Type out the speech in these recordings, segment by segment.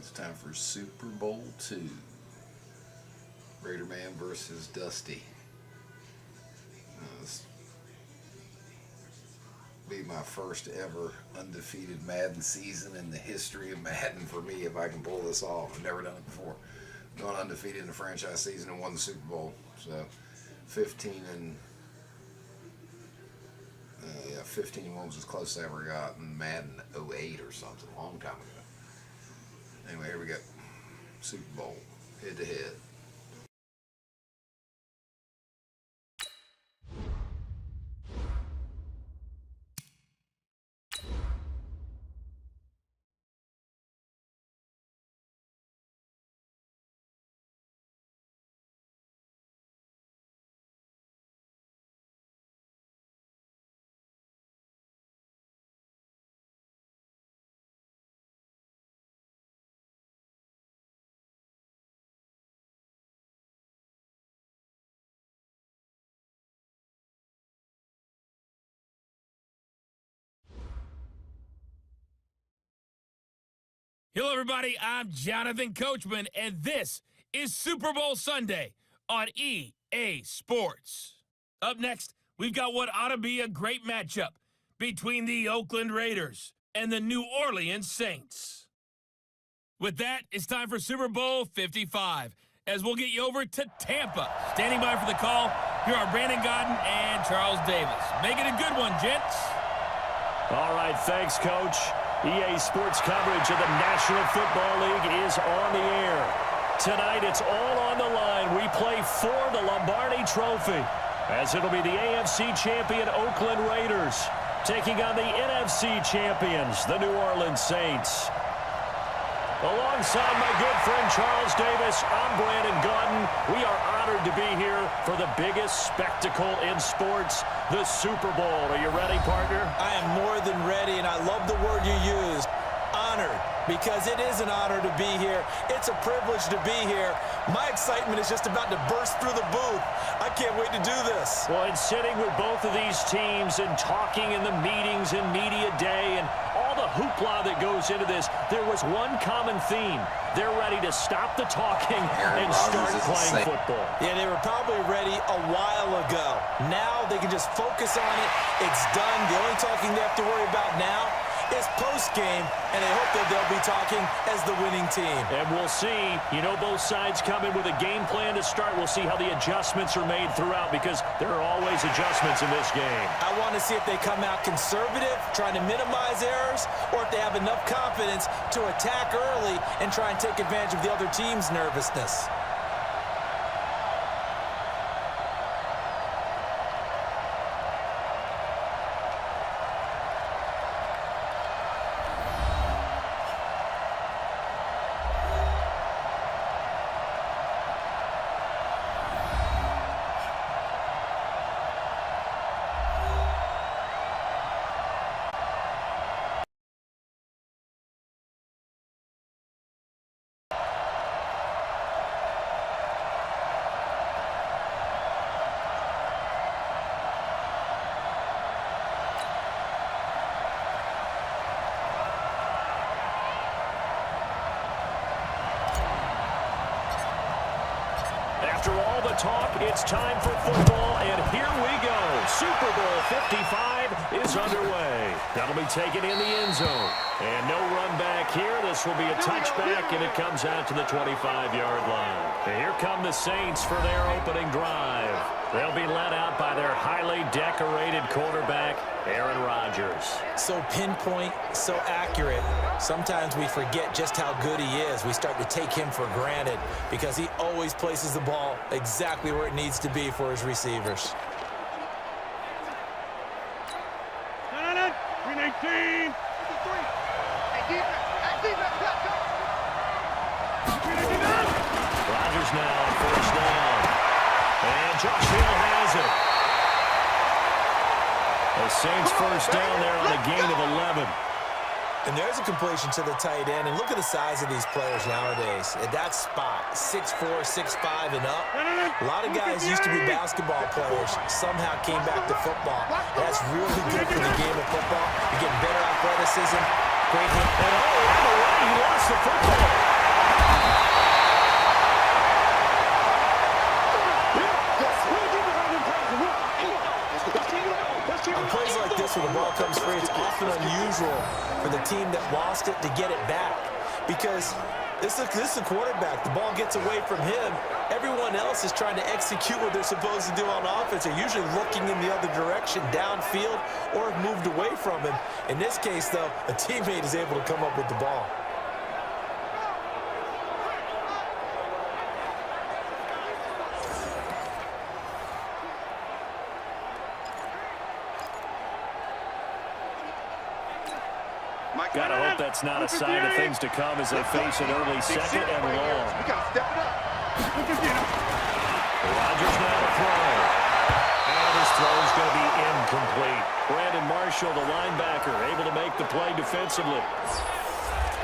It's time for Super Bowl II. Raider Man versus Dusty. This will be my first ever undefeated Madden season in the history of Madden for me if I can pull this off. I've never done it before. Gone undefeated in the franchise season and won the Super Bowl. So 15 and 1 was as close as I ever got in Madden 08 or something, a long time ago. Anyway, here we go. Super Bowl, head to head. Hello, everybody. I'm Jonathan Coachman, and this is Super Bowl Sunday on EA Sports. Up next, we've got what ought to be a great matchup between the Oakland Raiders and the New Orleans Saints. With that, it's time for Super Bowl 55, as we'll get you over to Tampa. Standing by for the call, here are Brandon Godden and Charles Davis. Make it a good one, gents. All right, thanks, Coach. EA Sports coverage of the National Football League is on the air. Tonight, it's all on the line. We play for the Lombardi Trophy, as it'll be the AFC champion Oakland Raiders taking on the NFC champions, the New Orleans Saints. Alongside my good friend Charles Davis, I'm Brandon Godden. We are honored to be here for the biggest spectacle in sports, the Super Bowl. Are you ready, partner? I am more than ready, and I love the word you used, honored, because it is an honor to be here. It's a privilege to be here. My excitement is just about to burst through the booth. I can't wait to do this. Well, and sitting with both of these teams and talking in the meetings and media day and all the hoopla that goes into this, there was one common theme. They're ready to stop the talking and start playing football. Yeah, they were probably ready a while ago. Now they can just focus on it. It's done. The only talking they have to worry about now is post-game, and I hope that they'll be talking as the winning team. And we'll see. You know, both sides come in with a game plan to start. We'll see how the adjustments are made throughout, because there are always adjustments in this game. I want to see if they come out conservative, trying to minimize errors, or if they have enough confidence to attack early and try and take advantage of the other team's nervousness. After all the talk, it's time for football, and here we go. Super Bowl 55 is underway. That'll be taken in the end zone. And no run back here. This will be a touchback, and it comes out to the 25-yard line. And here come the Saints for their opening drive. They'll be led out by their highly decorated quarterback, Aaron Rodgers. So pinpoint, so accurate. Sometimes we forget just how good he is. We start to take him for granted because he always places the ball exactly where it needs to be for his receivers. 319. Rodgers now on first down. And Josh Hill has it. The Saints first down there on a gain of 11. And there's a completion to the tight end. And look at the size of these players nowadays. At that spot, 6'4", 6'5", and up. A lot of guys used to be basketball players. Somehow came back to football. That's really good for the game of football. You're getting better athleticism. Great hit. And He lost the football. On plays like this where the ball comes free, it's often unusual for the team that lost it to get it back because this is the quarterback. The ball gets away from him. Everyone else is trying to execute what they're supposed to do on offense. They're usually looking in the other direction, downfield, or have moved away from him. In this case, though, a teammate is able to come up with the ball. Gotta hope that's not a sign of things to come as they face an early second and long. We gotta step it up. Rodgers now to throw. And his throw is going to be incomplete. Brandon Marshall, the linebacker, able to make the play defensively.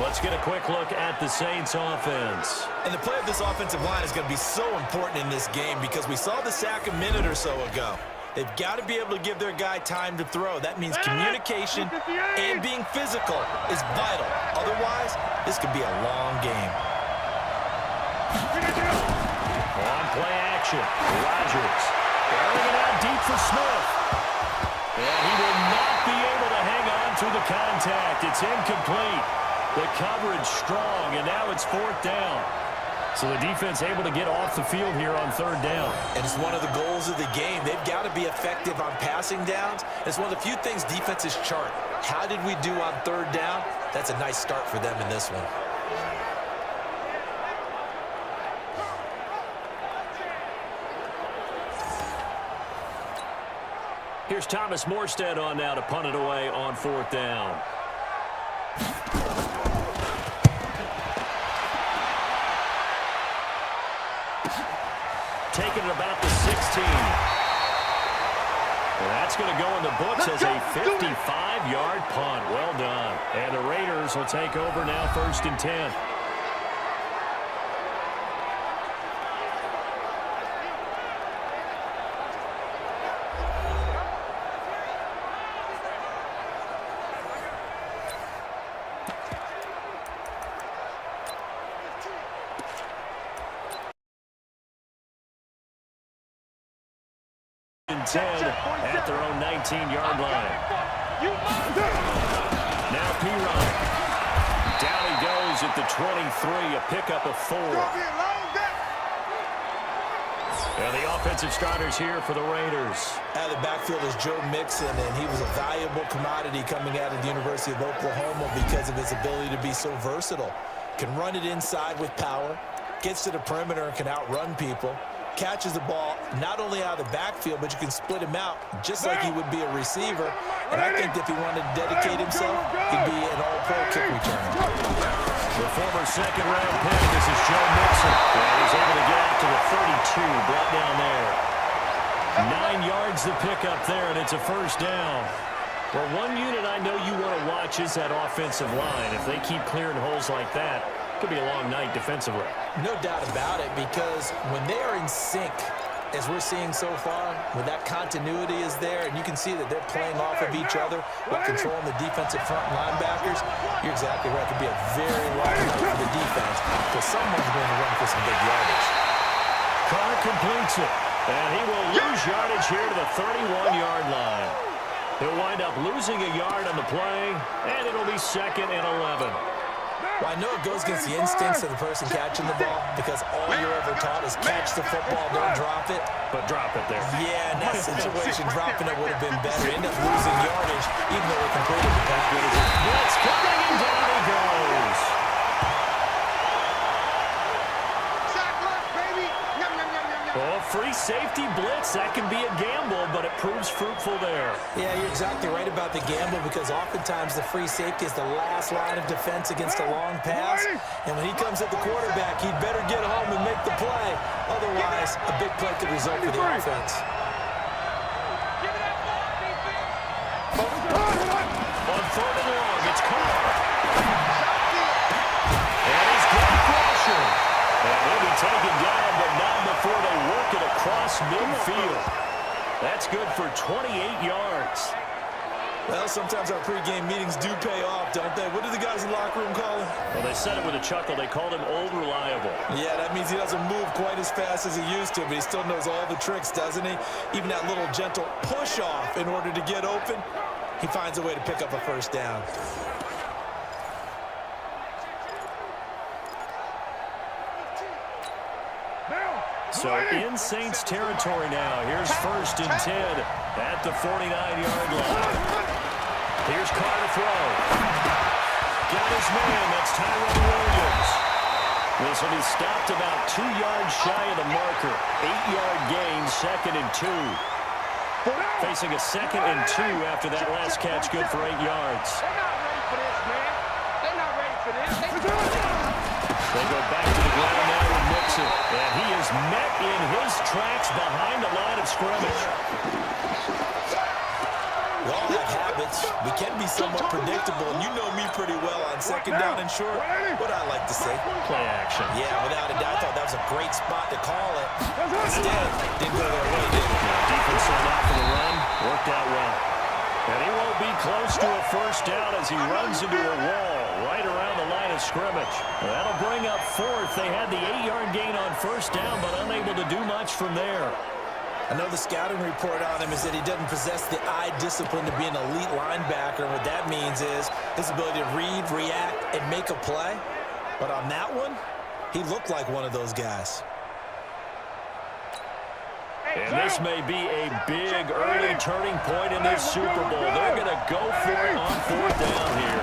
Let's get a quick look at the Saints offense. And the play of this offensive line is going to be so important in this game because we saw the sack a minute or so ago. They've got to be able to give their guy time to throw. That means communication and being physical is vital. Otherwise, this could be a long game. On play action, Rodgers. Throwing it out deep for Smith. And he will not be able to hang on through the contact. It's incomplete. The coverage strong, and now it's fourth down. So the defense able to get off the field here on third down. And it's one of the goals of the game. They've got to be effective on passing downs. It's one of the few things defenses chart. How did we do on third down? That's a nice start for them in this one. Here's Thomas Morstead on now to punt it away on fourth down. Taking it about the 16. And that's going to go in the books as a 55-yard punt. Well done. And the Raiders will take over now, 1st and 10. And 10 at their own 19-yard line. Now P-Ryan. Down he goes at the 23, a pickup of 4. And the offensive starters here for the Raiders. Out of the backfield is Joe Mixon, and he was a valuable commodity coming out of the University of Oklahoma because of his ability to be so versatile. Can run it inside with power, gets to the perimeter and can outrun people. Catches the ball not only out of the backfield, but you can split him out just like he would be a receiver. And I think if he wanted to dedicate himself, he'd be an all-pro kick returner. The former second-round pick, this is Joe Mixon. And he's able to get out to the 32, brought down there. 9 yards to pick up there, and it's a first down. Well, one unit I know you want to watch is that offensive line. If they keep clearing holes like that, it could be a long night defensively. No doubt about it, because when they are in sync, as we're seeing so far, when that continuity is there, and you can see that they're playing off of each other while controlling the defensive front linebackers, you're exactly right. It could be a very long night for the defense because someone's going to run for some big yardage. Carr completes it, and he will lose yardage here to the 31-yard line. He'll wind up losing a yard on the play, and it'll be 2nd and 11. Well, I know it goes against the instincts of the person catching the ball because all you're ever taught is catch the football, don't drop it. But drop it there. Yeah, in that situation, dropping it would have been better. End up losing yardage, even though they completed the pass. Blitz coming, and down he goes. Oh, free safety blitz. That can be a gamble, but it proves fruitful there. Yeah, you're exactly right about the gamble because oftentimes the free safety is the last line of defense against a long pass. And when he comes at the quarterback, he'd better get home and make the play. Otherwise, a big play could result for the offense. On 3rd and long, it's Carr. And he's got pressure. And he'll be taken down, but not before they work it across midfield. That's good for 28 yards. Well, sometimes our pregame meetings do pay off, don't they? What do the guys in the locker room call him? Well, they said it with a chuckle. They called him Old Reliable. Yeah, that means he doesn't move quite as fast as he used to, but he still knows all the tricks, doesn't he? Even that little gentle push-off in order to get open, he finds a way to pick up a first down. So in Saints territory now. Here's 1st and 10 at the 49-yard line. Here's Carr to throw. Got his man. That's Tyrone Williams. This will be stopped about 2 yards shy of the marker. 8-yard gain, 2nd and 2. Facing a 2nd and 2 after that last catch, good for 8 yards. They're not ready for this, man. They're not ready for this. They go back to the ground now with Mixon. And he is met in his tracks behind the line of scrimmage. We all have habits. We can be somewhat predictable, and you know me pretty well on 2nd down and short. What I like to say. Play action. Yeah, without a doubt, I thought that was a great spot to call it. Instead, didn't go their way, did it? Defense set out for the run. Worked out well. And he won't be close to a first down as he runs into a wall right around the line of scrimmage. That'll bring up 4th. They had the 8-yard gain on first down, but unable to do much from there. I know the scouting report on him is that he doesn't possess the eye discipline to be an elite linebacker. And what that means is his ability to read, react, and make a play. But on that one, he looked like one of those guys. And this may be a big early turning point in this Super Bowl. They're going to go for it on 4th down here.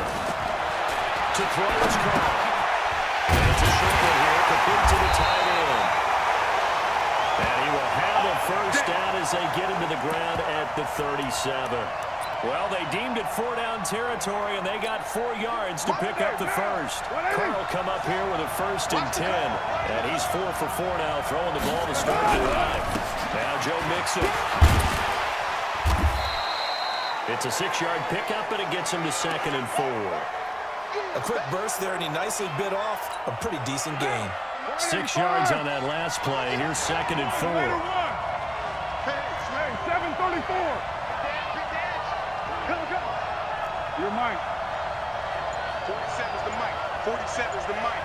To throw is Carr. And it's a short one here, complete to the tight end. And he will have a first down as they get into the ground at the 37. Well, they deemed it 4-down territory, and they got 4 yards to pick up the first. Carr will come up here with a 1st and 10. And he's 4 for 4 now, throwing the ball to start the drive. Now Joe Mixon. It's a 6-yard pickup, and it gets him to 2nd and 4. A quick burst there, and he nicely bit off a pretty decent gain. 6 yards on that last play. Here's 2nd and 4. 7:34. You're Mike. 47's the mic. 47's the mic.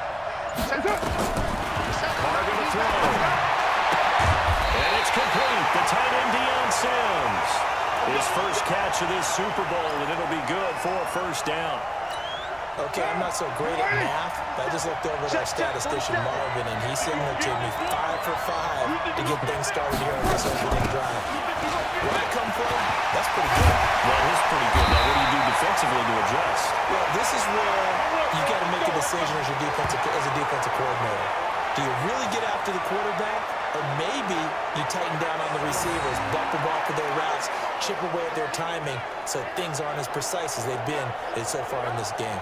Carr going to throw. And it's complete. The tight end, Deion Sims. His first catch of this Super Bowl, and it'll be good for a first down. Okay, I'm not so great at math, but I just looked over at our statistician, Marvin, and he signaled to me 5 for 5 to get things started here on this opening drive. Where I come from, that's pretty good. Well, it is pretty good. Now, what do you do defensively to adjust? Well, this is where you got to make a decision as a defensive coordinator. Do you really get after the quarterback, or maybe you tighten down on the receivers, buck them off with their routes, chip away at their timing, so things aren't as precise as they've been so far in this game.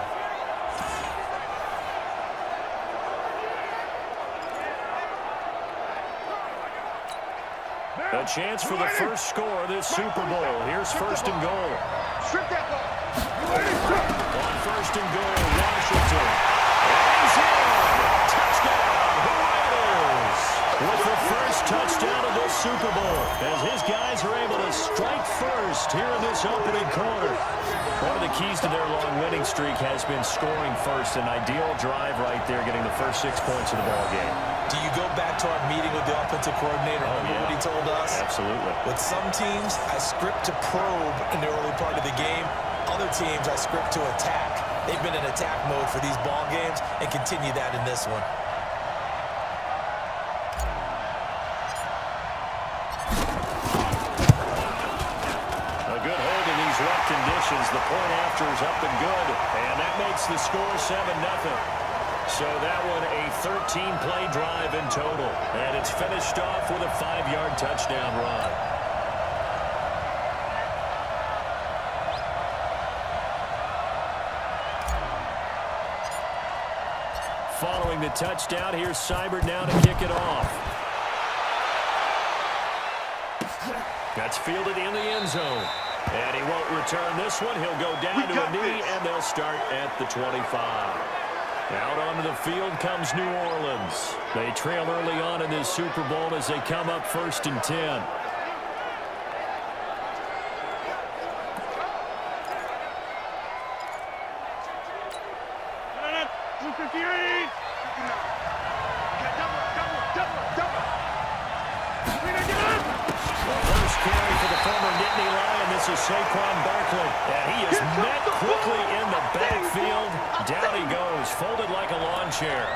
A chance for the first score of this Super Bowl. Here's 1st and goal. Strip that ball. On 1st and goal, Washington. And he's in. Touchdown, the Raiders. With the first touchdown of this Super Bowl, as his guys are able to strike first here in this opening quarter. One of the keys to their long winning streak has been scoring first. An ideal drive right there, getting the first 6 points of the ball game. Do you go back to our meeting with the offensive coordinator? Remember what he told us? Absolutely. With some teams, I script to probe in the early part of the game. Other teams, I script to attack. They've been in attack mode for these ball games and continue that in this one. A good hold in these rough conditions. The point after is up and good. And that makes the score 7-0. So that one a 13-play drive in total. And it's finished off with a 5-yard touchdown run. Following the touchdown, here's Seibert now to kick it off. That's fielded in the end zone. And he won't return this one. He'll go down to a knee, and they'll start at the 25. Out onto the field comes New Orleans. They trail early on in this Super Bowl as they come up 1st and 10. 58. 59. Okay, double. First carry for the former Nittany Lion. This is Saquon Barkley. And he is met quickly in the backfield. Down he goes, folded like a lawn chair.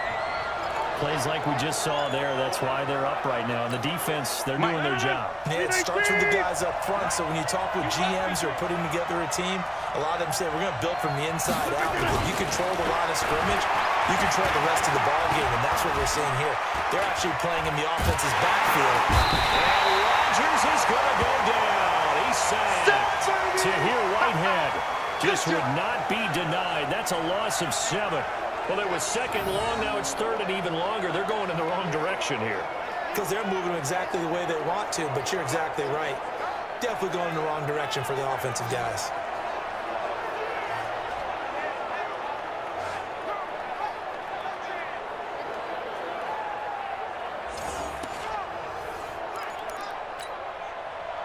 Plays like we just saw there. That's why they're up right now. And the defense, they're doing their job. Yeah, it starts with the guys up front. So when you talk with GMs who are putting together a team, a lot of them say we're going to build from the inside out. But if you control the line of scrimmage, you control the rest of the ball game, and that's what we're seeing here. They're actually playing in the offense's backfield. And Rodgers is going to go down. He's sacked. Tahir Whitehead just would not be denied. That's a loss of 7. Well, it was second long. Now it's third and even longer. They're going in the wrong direction here. Because they're moving exactly the way they want to, but you're exactly right. Definitely going in the wrong direction for the offensive guys.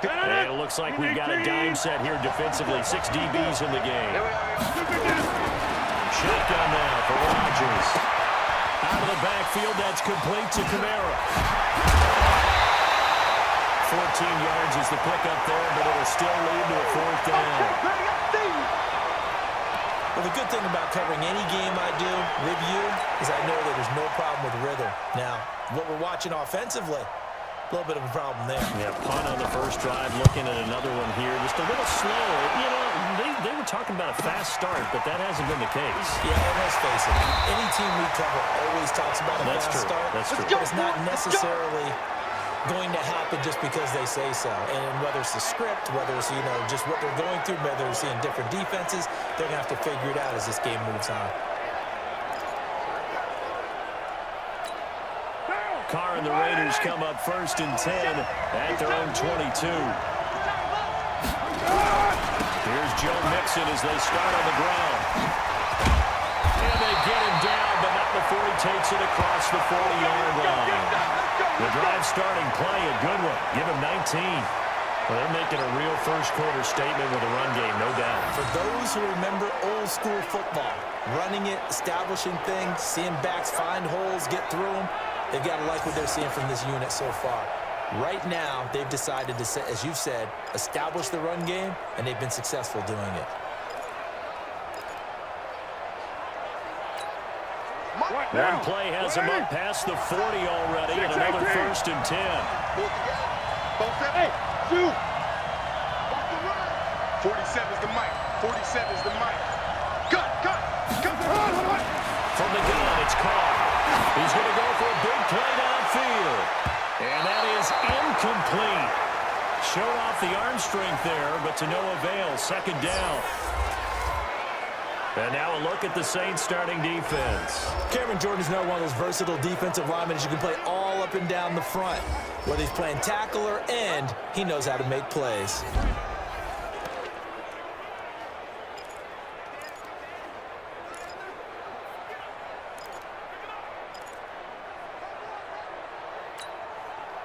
And it looks like we've got a dime set here defensively. 6 DBs in the game. Shotgun now for Rodgers. Out of the backfield, that's complete to Kamara. 14 yards is the pickup there, but it'll still lead to a 4th down. Well, the good thing about covering any game I do with you is I know that there's no problem with rhythm. Now, what we're watching offensively, a little bit of a problem there. Yeah, punt on the first drive, looking at another one here. Just a little slow. You know, they were talking about a fast start, but that hasn't been the case. Yeah, and let's face it, any team we cover always talks about a fast start. That's true. But it's not necessarily going to happen just because they say so. And whether it's the script, whether it's, you know, just what they're going through, whether they're seeing different defenses, they're going to have to figure it out as this game moves on. Carr and the Raiders come up 1st and 10 at their own 22. Here's Joe Mixon as they start on the ground. And they get him down, but not before he takes it across the 40-yard line. The drive starting play, a good one. Give him 19. Well, they're making a real first-quarter statement with a run game, no doubt. For those who remember old-school football, running it, establishing things, seeing backs find holes, get through them, they've got to like what they're seeing from this unit so far. Right now, they've decided to, as you've said, establish the run game, and they've been successful doing it. One play has him up past the 40 already, and another 1st and 10. Hey, 47 is the mic. 47 is the mic. Cut. From the gun, it's Carr. He's going to go for a big play downfield. And that is incomplete. Showed off the arm strength there, but to no avail. 2nd down. And now a look at the Saints starting defense. Cameron Jordan is now one of those versatile defensive linemen that you can play all up and down the front. Whether he's playing tackle or end, he knows how to make plays.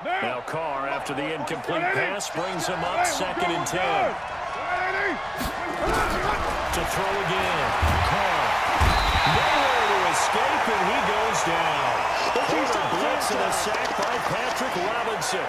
Now Carr, after the incomplete pass, brings him up 2nd and 10. To throw again. Carr. Nowhere to escape, and he goes down. Corner blitz and a sack by Patrick Robinson.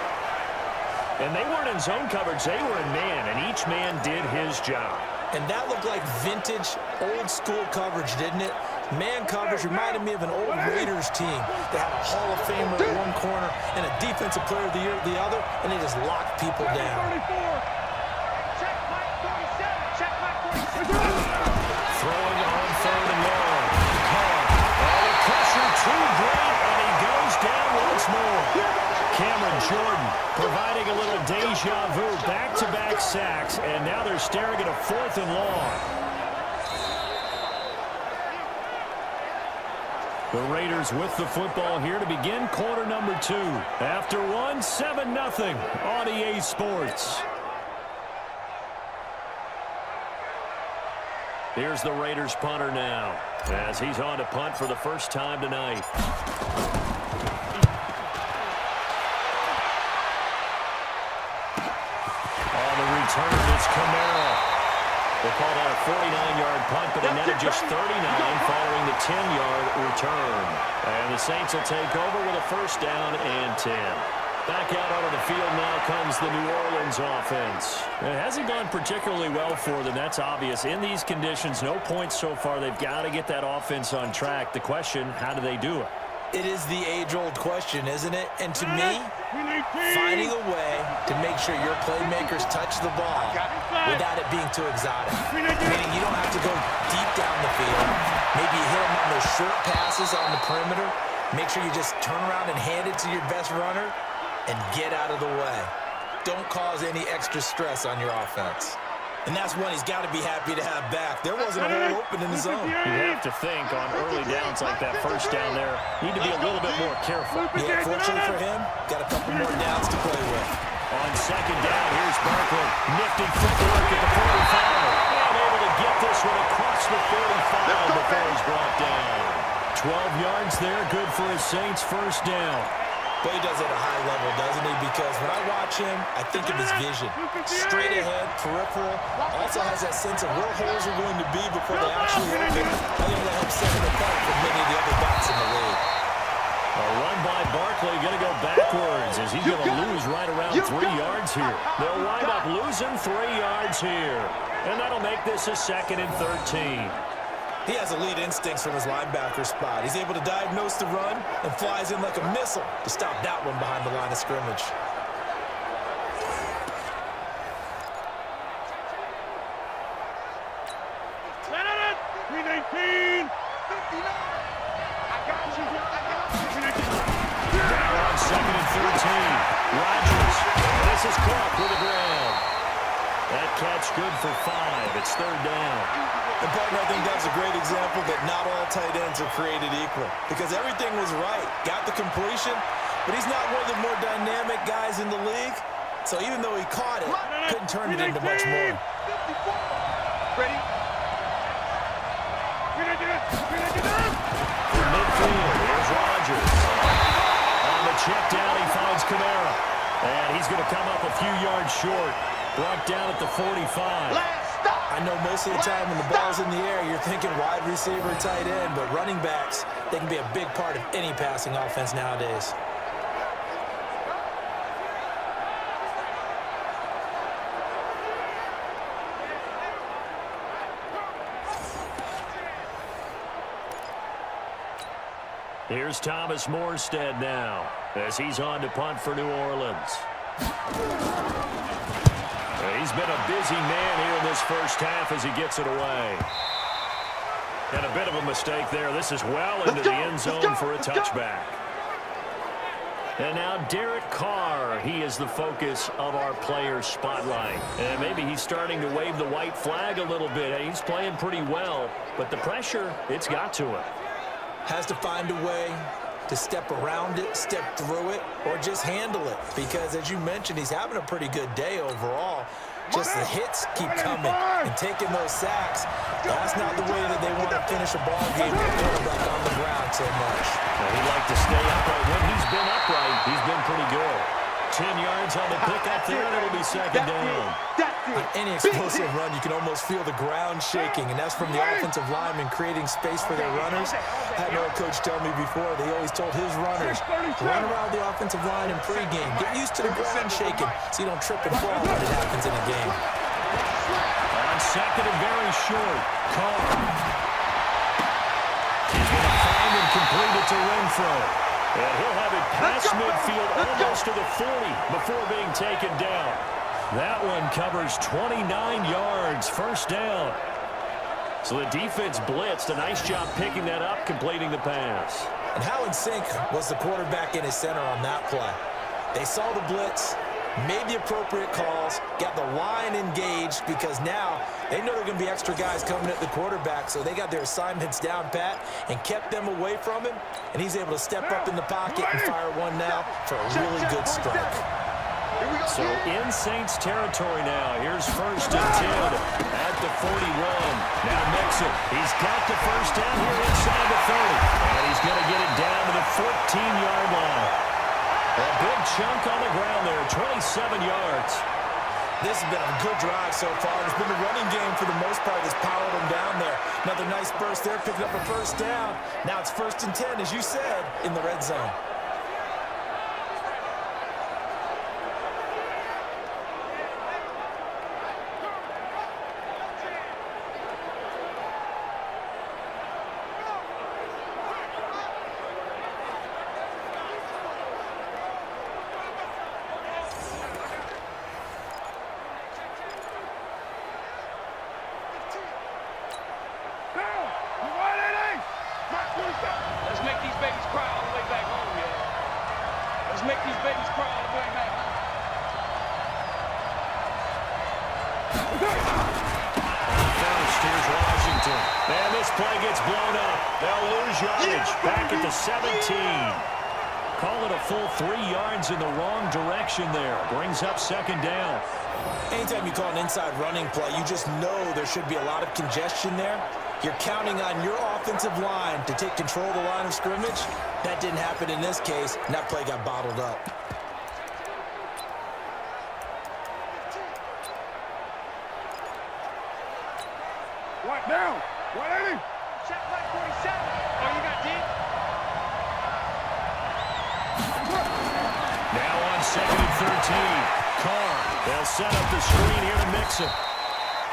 And they weren't in zone coverage. They were in man, and each man did his job. And that looked like vintage, old-school coverage, didn't it? Man coverage reminded me of an old Raiders team. They had a Hall of Famer at one corner and a Defensive Player of the Year at the other, and they just locked people down. Throwing on 3rd and long. Carr. Oh, the pressure too great, and he goes down once more. Cameron Jordan providing a little deja vu, back-to-back sacks, and now they're staring at a 4th and long. The Raiders with the football here to begin quarter number 2. After one, 7-0 on EA Sports. Here's the Raiders punter now, as he's on to punt for the first time tonight. On the return, it's Kamara. They call that a 49-yard punt, but a net of just 39 following the 10-yard return. And the Saints will take over with a first down and 10. Back out onto the field now comes the New Orleans offense. It hasn't gone particularly well for them, that's obvious. In these conditions, no points so far. They've got to get that offense on track. The question, how do they do it? It is the age-old question, isn't it? And to me, finding a way to make sure your playmakers touch the ball without it being too exotic. Meaning you don't have to go deep down the field. Maybe you hit them on those short passes on the perimeter. Make sure you just turn around and hand it to your best runner and get out of the way. Don't cause any extra stress on your offense. And that's one he's got to be happy to have back. There wasn't a hole open in the zone. You have to think on early downs like that first down there, need to be a little bit more careful. Yeah, fortunately for him, got a couple more downs to play with. On second down, here's Barkley. Nifty footwork at the 45. And able to get this one across the 45 before he's brought down. 12 yards there, good for his Saints first down. But he does it at a high level, doesn't he? Because when I watch him, I think of his vision. Straight ahead, peripheral. Also has that sense of where holes are going to be before they actually open. I think that helps set him apart from many of the other backs in the league. A run by Barkley, going to go backwards as he's going to lose right around 3 yards here. They'll wind up losing 3 yards here. And that'll make this a 2nd and 13. He has elite instincts from his linebacker spot. He's able to diagnose the run and flies in like a missile to stop that one behind the line of scrimmage. Now on 2nd and 13. Rodgers. This is caught with the ground. That catch good for 5. It's 3rd down. And partner, I think that's a great example that not all tight ends are created equal. Because everything was right. Got the completion, but he's not one of the more dynamic guys in the league. So even though he caught it, couldn't turn it into much more. Ready? From midfield, here's Rodgers. On the check down, he finds Kamara. And he's going to come up a few yards short. Brought down at the 45. I know most of the time when the ball's in the air, you're thinking wide receiver, tight end, but running backs, they can be a big part of any passing offense nowadays. Here's Thomas Morstead now as he's on to punt for New Orleans. He's been a busy man here in this first half as he gets it away. And a bit of a mistake there. This is well into the end zone for a touchback. And now Derek Carr, he is the focus of our player spotlight. And maybe he's starting to wave the white flag a little bit. He's playing pretty well, but the pressure, it's got to him. Has to find a way to step around it, step through it, or just handle it. Because, as you mentioned, he's having a pretty good day overall. Just the hits keep coming and taking those sacks. That's not the way that they want to finish a ball game with a quarterback on the ground so much. Well, he'd like to stay upright. When he's been upright, he's been pretty good. 10 yards on the pickup there, and it'll be 2nd down. On any explosive run, you can almost feel the ground shaking, and that's from the offensive linemen creating space for their runners. I had an old coach tell me before, they always told his runners, run around the offensive line in pregame. Get used to the ground shaking so you don't trip and fall when it happens in a game. On 2nd and very short, Carr. He's going to find and complete it to Renfro. And he'll have it past midfield almost to the 40 before being taken down. That one covers 29 yards, first down. So the defense blitzed. A nice job picking that up, completing the pass. And how in sync was the quarterback in his center on that play? They saw the blitz, made the appropriate calls, got the line engaged because now they know there are going to be extra guys coming at the quarterback, so they got their assignments down pat and kept them away from him, and he's able to step up in the pocket and fire one now for a really good strike. So in Saints territory now. Here's 1st and 10 at the 41. Now Mixon. He's got the first down here inside the 30. And he's going to get it down to the 14-yard line. A big chunk on the ground there, 27 yards. This has been a good drive so far. It's been the running game for the most part that's powered them down there. Another nice burst there, picking up a first down. Now it's 1st and 10, as you said, in the red zone. Let's make these babies cry all the way back home, yeah. Let's make these babies cry all the way back home. First, here's Washington. And this play gets blown up. They'll lose yardage. Back at the 17. Call it a full 3 yards in the wrong direction there. Brings up 2nd down. Anytime you call an inside running play, you just know there should be a lot of congestion there. You're counting on your offensive line to take control of the line of scrimmage. That didn't happen in this case, and that play got bottled up. What down? 180. Check back 47. Oh, you got deep? Now on 2nd and 13. Carr. They'll set up the screen here to mix him.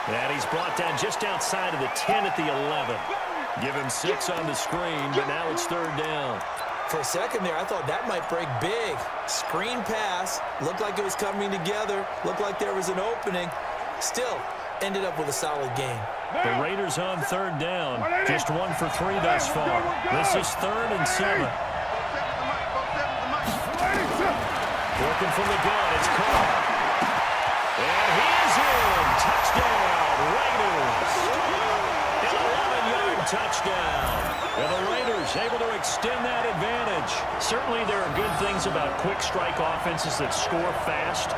And he's brought down just outside of the 10 at the 11. Give him 6 on the screen, but now it's 3rd down. For a second there, I thought that might break big. Screen pass. Looked like it was coming together. Looked like there was an opening. Still, ended up with a solid game. The Raiders on 3rd down. Just 1 for 3 thus far. This is 3rd and 7. Working from the gun, it's Carr. And he is in. Touchdown, Raiders. An 11-yard touchdown. And the Raiders able to extend that advantage. Certainly there are good things about quick strike offenses that score fast.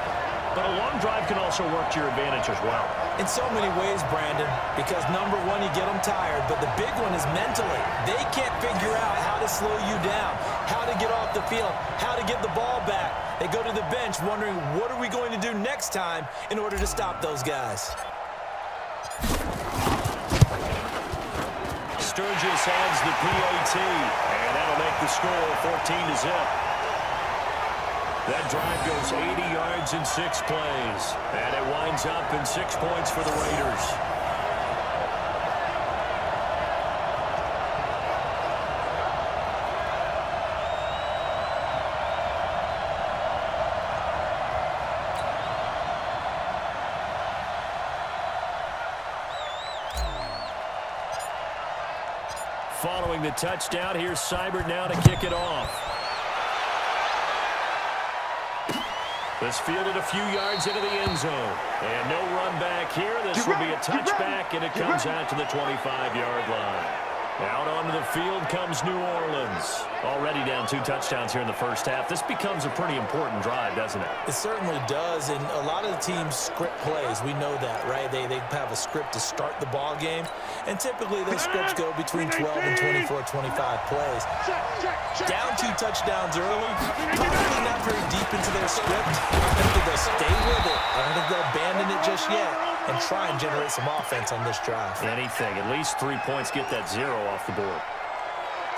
But a long drive can also work to your advantage as well. In so many ways, Brandon, because number one, you get them tired, but the big one is mentally. They can't figure out how to slow you down, how to get off the field, how to get the ball back. They go to the bench wondering, what are we going to do next time in order to stop those guys? Sturgis adds the PAT, and that'll make the score 14-0. That drive goes 80 yards in 6 plays, and it winds up in 6 points for the Raiders. Following the touchdown, here's Seibert now to kick it off. This fielded a few yards into the end zone. And no run back here. This will be a touchback, and it comes out to the 25-yard line. Out onto the field comes New Orleans. Already down 2 touchdowns here in the first half. This becomes a pretty important drive, doesn't it? It certainly does, and a lot of the teams script plays. We know that, right? They have a script to start the ball game, and typically those scripts go between 12 and 24, 25 plays. Down 2 touchdowns early, probably not very deep into their script. I think they'll stay with it. I don't think they'll abandon it just yet and try and generate some offense on this drive. Anything. At least 3 points, get that 0 off the board.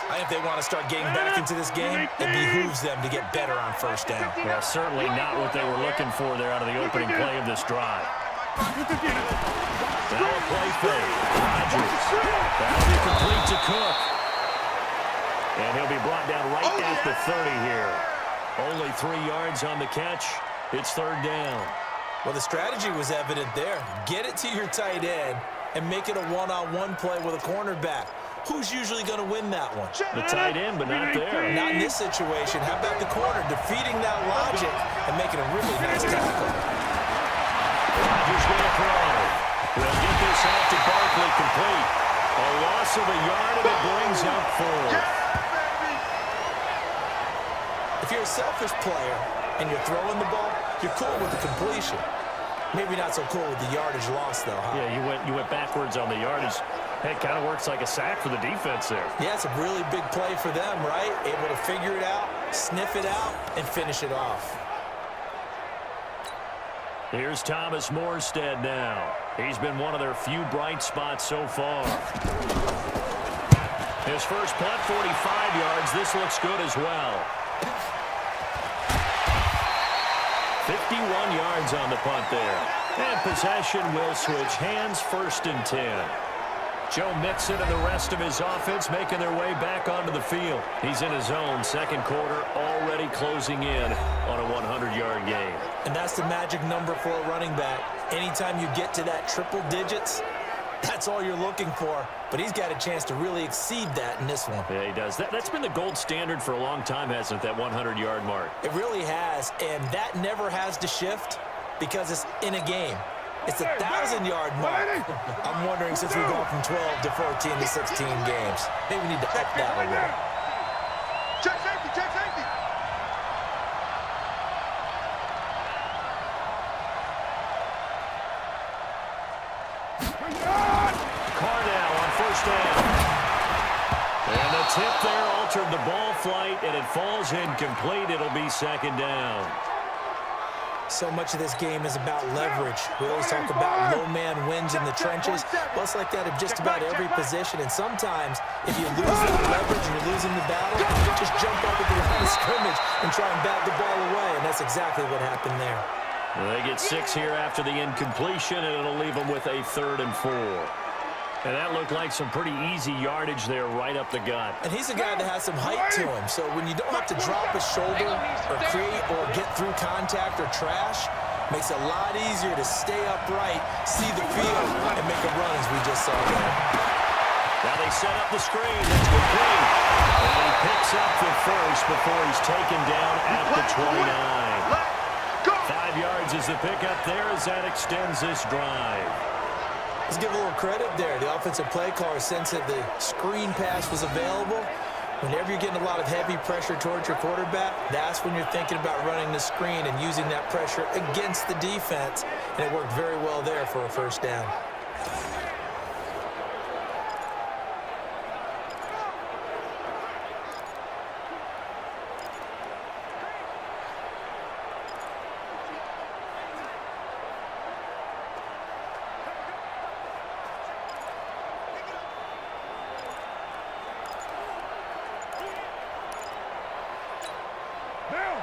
I think they want to start getting back into this game. It behooves them to get better on first down. Well, certainly not what they were looking for there out of the opening play of this drive. Now a play fake. Rodgers. That'll be complete to Cook. And he'll be brought down right at the 30 here. Only 3 yards on the catch. It's 3rd down. Well, the strategy was evident there. Get it to your tight end and make it a one-on-one play with a cornerback. Who's usually going to win that one? The tight end, but not there. Not in this situation. How about the corner defeating that logic and making a really nice tackle? Rodgers going to throw. We'll get this out to Barkley complete. A loss of a yard, and it brings up 4. If you're a selfish player and you're throwing the ball, you're cool with the completion. Maybe not so cool with the yardage loss, though, huh? Yeah, you went backwards on the yardage. Hey, it kind of works like a sack for the defense there. Yeah, it's a really big play for them, right? Able to figure it out, sniff it out, and finish it off. Here's Thomas Morstead now. He's been one of their few bright spots so far. His first punt, 45 yards. This looks good as well. 51 yards on the punt there. And possession will switch hands, 1st and 10. Joe Mixon and the rest of his offense making their way back onto the field. He's in his own second quarter, already closing in on a 100-yard game. And that's the magic number for a running back. Anytime you get to that triple digits, that's all you're looking for. But he's got a chance to really exceed that in this one. Yeah, he does. That's been the gold standard for a long time, hasn't it, that 100-yard mark? It really has, and that never has to shift because it's in a game. It's a 1,000-yard mark. I'm wondering, since we've gone from 12 to 14 to 16 games, maybe we need to up that a little. Check safety, check safety. Carnell on 1st down. And the tip there altered the ball flight, and it falls incomplete. It'll be 2nd down. So much of this game is about leverage. We always talk about low man wins in the trenches. Well, it's like that of just about every position. And sometimes, if you lose that leverage and you're losing the battle, just jump up at the line of scrimmage and try and bat the ball away. And that's exactly what happened there. They get 6 here after the incompletion, and it'll leave them with a 3rd and 4. And that looked like some pretty easy yardage there right up the gut. And he's a guy that has some height to him, so when you don't have to drop a shoulder or create or get through contact or trash, makes it a lot easier to stay upright, see the field, and make a run as we just saw there. Now they set up the screen. That's complete. And he picks up the first before he's taken down at the 29. 5 yards is the pickup there as that extends this drive. Let's give a little credit there. The offensive play caller sensed that the screen pass was available. Whenever you're getting a lot of heavy pressure towards your quarterback, that's when you're thinking about running the screen and using that pressure against the defense. And it worked very well there for a 1st down.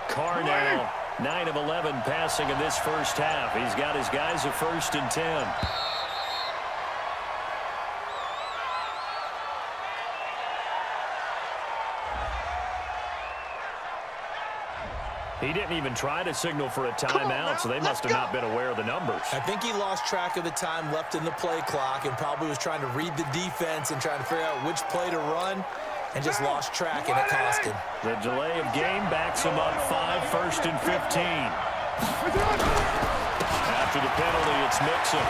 Carnell, 9 of 11 passing in this 1st half. He's got his guys at 1st and 10. He didn't even try to signal for a timeout, so they must have not been aware of the numbers. I think he lost track of the time left in the play clock and probably was trying to read the defense and trying to figure out which play to run, and just lost track, and it cost him. The delay of game backs him up 5, 1st and 15. After the penalty, it's Mixon.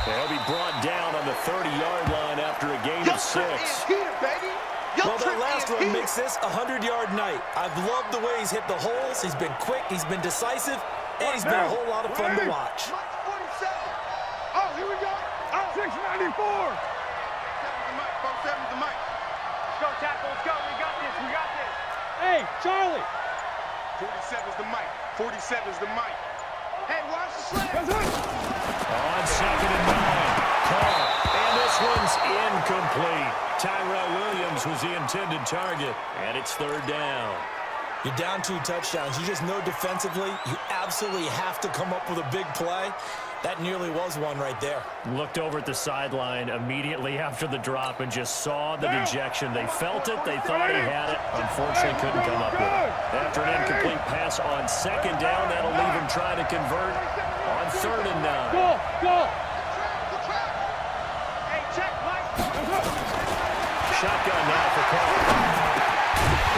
He'll be brought down on the 30-yard line after a gain of 6. Well, that last one makes this a 100-yard night. I've loved the way he's hit the holes. He's been quick, he's been decisive, and he's been a whole lot of fun to watch. Oh, here we go. 694. 47's the mic. Let's go, tackle. Let's go. We got this. We got this. Hey, Charlie. 47's the mic. 47's the mic. Hey, watch the slant. On 2nd and 9. Call. And this one's incomplete. Tyrell Williams was the intended target, and it's 3rd down. You're down 2 touchdowns. You just know defensively you absolutely have to come up with a big play. That nearly was one right there. Looked over at the sideline immediately after the drop and just saw the dejection. They felt it. They thought he had it. Unfortunately, couldn't come up with it. After an incomplete pass on 2nd down, that'll leave him trying to convert on 3rd and 9. Go, go. Hey, check, Mike. Shotgun now for Carr.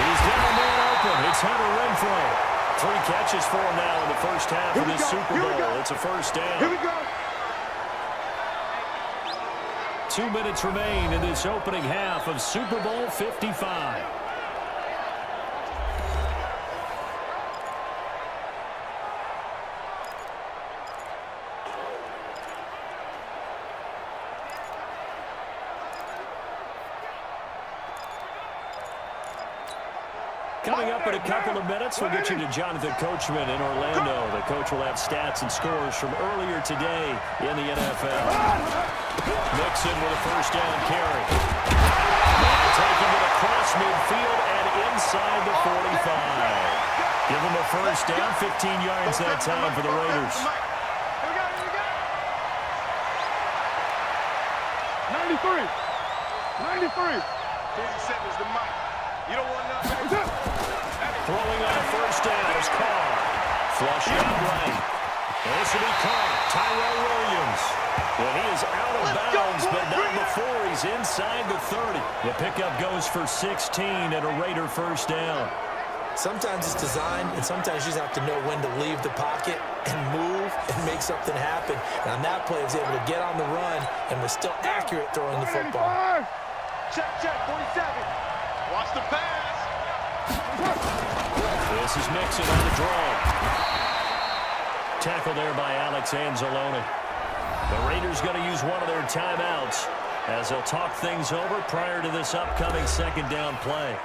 He's got a man open. It's Hunter Renfrow. 3 catches for him now in the 1st half of this Super Bowl. It's a 1st down. Here we go. 2 minutes remain in this opening half of Super Bowl 55. Coming up in a couple of minutes, we'll get you to Jonathan Coachman in Orlando. The coach will have stats and scores from earlier today in the NFL. Mixon with a first down carry. Taking it across midfield and inside the 45. Give them a first down, 15 yards that time for the Raiders. 93. 93. 47 is the mic. You don't want nothing. Throwing on a first down is Carr. Flush out right. This will be Carr. Tyrell Williams. Well, he is out of bounds, but not before he's inside the 30. The pickup goes for 16 and a Raider first down. Sometimes it's designed, and sometimes you just have to know when to leave the pocket and move and make something happen. And on that play, he was able to get on the run and was still accurate throwing the football. Check, 47. Watch the pass. This is Mixon on the draw. Tackle there by Alex Anzalone. The Raiders going to use one of their timeouts as they'll talk things over prior to this upcoming second down play.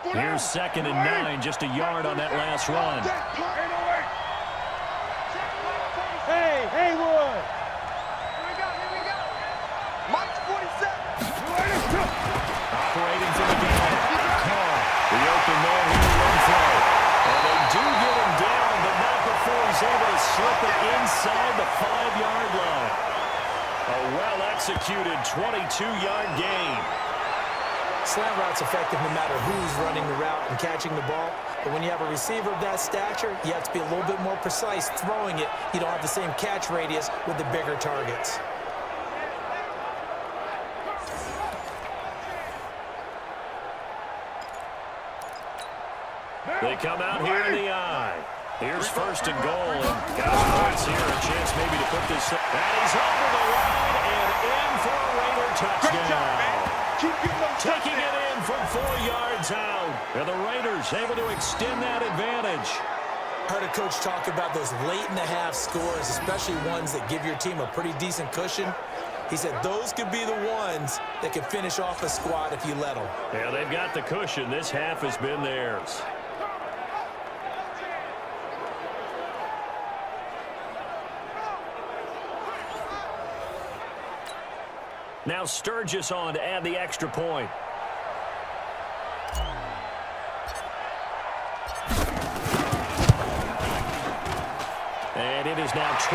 Here's 2nd and 9, just a yard on that last run. Hey, Haywood. Here we go. Mike's 47. Operating from the game. Carr, the open man here, run throw. And they do get him down, but not before he's able to slip it inside the 5-yard line. A well-executed 22-yard gain. Slant route's effective no matter who's running the route and catching the ball. But when you have a receiver of that stature, you have to be a little bit more precise throwing it. You don't have the same catch radius with the bigger targets. They come out here in the eye. Here's 1st and goal, and got his points here. A chance maybe to put this. And he's over the line and in for a Raider touchdown. Taking it in from 4 yards out. And the Raiders able to extend that advantage. Heard a coach talk about those late-in-the-half scores, especially ones that give your team a pretty decent cushion. He said those could be the ones that can finish off a squad if you let them. Yeah, they've got the cushion. This half has been theirs. Now Sturgis on to add the extra point. And it is now 21-0.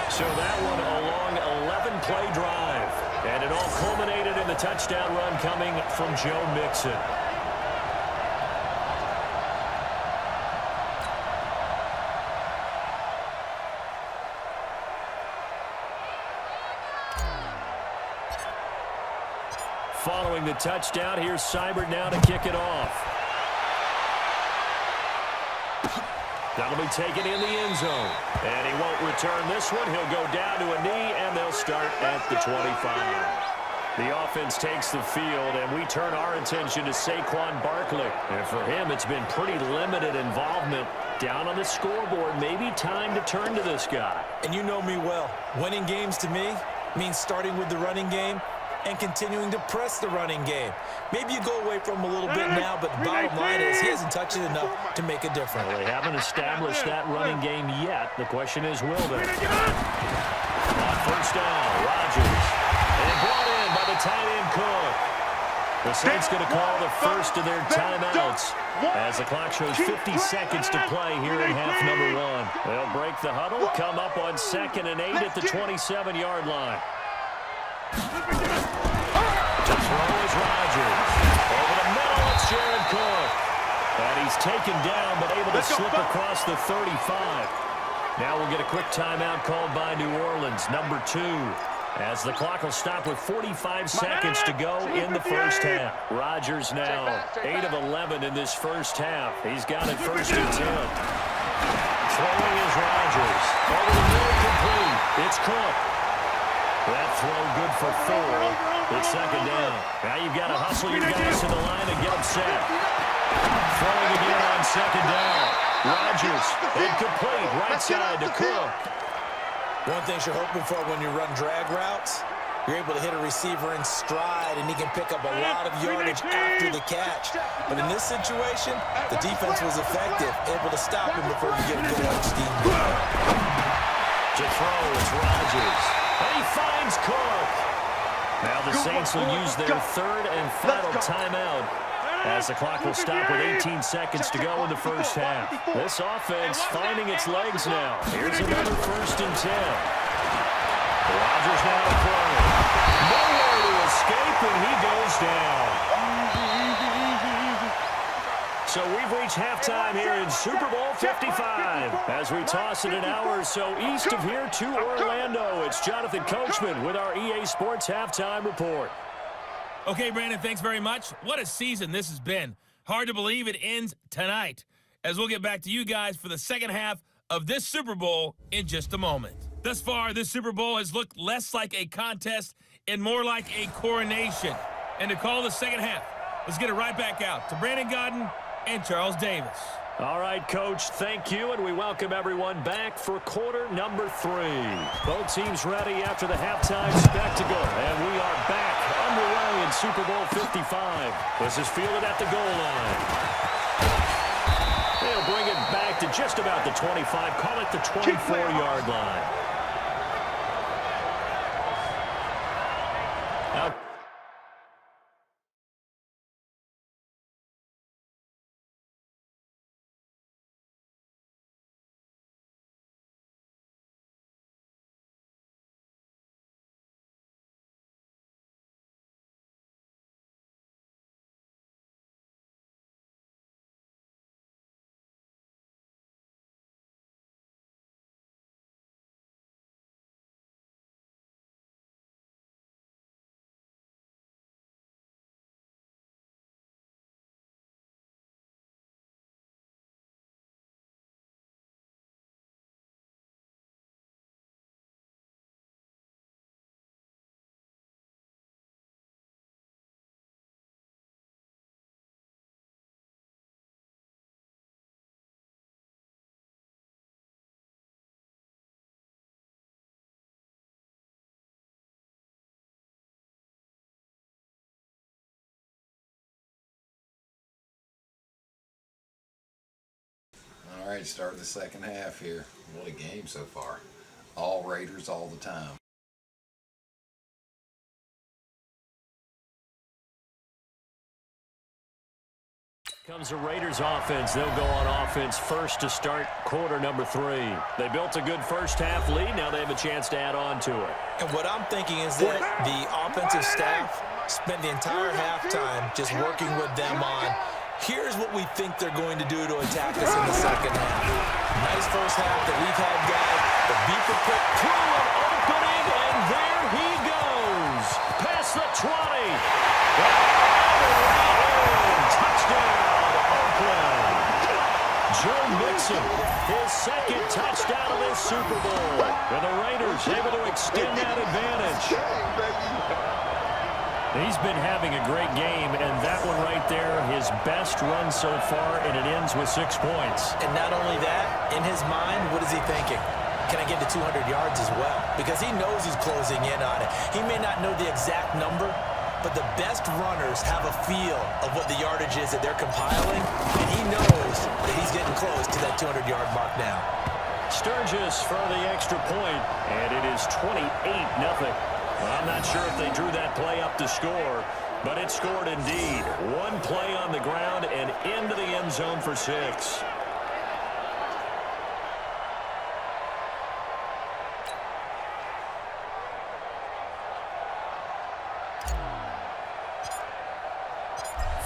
So that one a long 11-play drive. And it all culminated in the touchdown run coming from Joe Mixon. Following the touchdown, here's Seibert now to kick it off. That'll be taken in the end zone. And he won't return this one. He'll go down to a knee, and they'll start at the 25. The offense takes the field, and we turn our attention to Saquon Barkley. And for him, it's been pretty limited involvement. Down on the scoreboard, maybe time to turn to this guy. And you know me well. Winning games to me means starting with the running game and continuing to press the running game. Maybe you go away from him a little bit now, but the bottom line is he hasn't touched it enough to make a difference. Well, they haven't established that running game yet. The question is, will they? On first down, Rodgers. And brought in by the tight end Cook. The Saints going to call the first of their timeouts as the clock shows 50 seconds to play here in half number 1. They'll break the huddle, come up on 2nd and 8 at the 27-yard line. To throw is Rodgers. Over the middle, it's Jared Cook. And he's taken down, but able to slip across the 35. Now we'll get a quick timeout called by New Orleans, number 2. As the clock will stop with 45 seconds to go in the first half. Rodgers now 8 of 11 in this first half. He's got it 1st and 10. Throwing is Rodgers. Over the middle, complete. It's Cook. That throw good for 4. It's 2nd down. Now you've got to hustle your guys to the line and get them set. Throwing again on 2nd down. Rodgers, incomplete, right side to Cook. One thing you're hoping for when you run drag routes, you're able to hit a receiver in stride, and he can pick up a lot of yardage after the catch. But in this situation, the defense was effective, able to stop him before he get a good enough steam going. To throw, it's Rodgers. And he finds Cook. Now the Saints will use their third and final timeout as the clock will stop with 18 seconds to go in the first half. This offense finding its legs now. Here's another 1st and 10. Rodgers now throwing. Nowhere to escape, and he goes down. So we've reached halftime here in Super Bowl 55. As we toss it an hour or so east of here to Orlando, it's Jonathan Coachman with our EA Sports Halftime Report. Okay, Brandon, thanks very much. What a season this has been. Hard to believe it ends tonight, as we'll get back to you guys for the second half of this Super Bowl in just a moment. Thus far, this Super Bowl has looked less like a contest and more like a coronation. And to call the second half, let's get it right back out to Brandon Godden and Charles Davis. All right, Coach, thank you, and we welcome everyone back for quarter number 3. Both teams ready after the halftime spectacle, and we are back underway in Super Bowl 55. This is fielded at the goal line. They'll bring it back to just about the 25, call it the 24-yard line. Now, All right, start the second half here. What a game so far. All Raiders all the time. comes the Raiders offense. They'll go on offense first to start quarter number 3. They built a good first half lead. Now they have a chance to add on to it. And what I'm thinking is that the offensive staff spent the entire halftime just working with them on, here's what we think they're going to do to attack us in the second half. Nice first half that we've had, guys, but be prepared. Through an opening, and there he goes. Past the 20. Touchdown, Oakland. Joe Mixon, his second touchdown of this Super Bowl. And the Raiders able to extend that advantage. He's been having a great game, and that one right there, his best run so far, and it ends with 6 points. And not only that, in his mind, what is he thinking? Can I get to 200 yards as well? Because he knows he's closing in on it. He may not know the exact number, but the best runners have a feel of what the yardage is that they're compiling, and he knows that he's getting close to that 200-yard mark now. Sturgis for the extra point, and it is 28-0. I'm not sure if they drew that play up to score, but it scored indeed. One play on the ground and into the end zone for 6.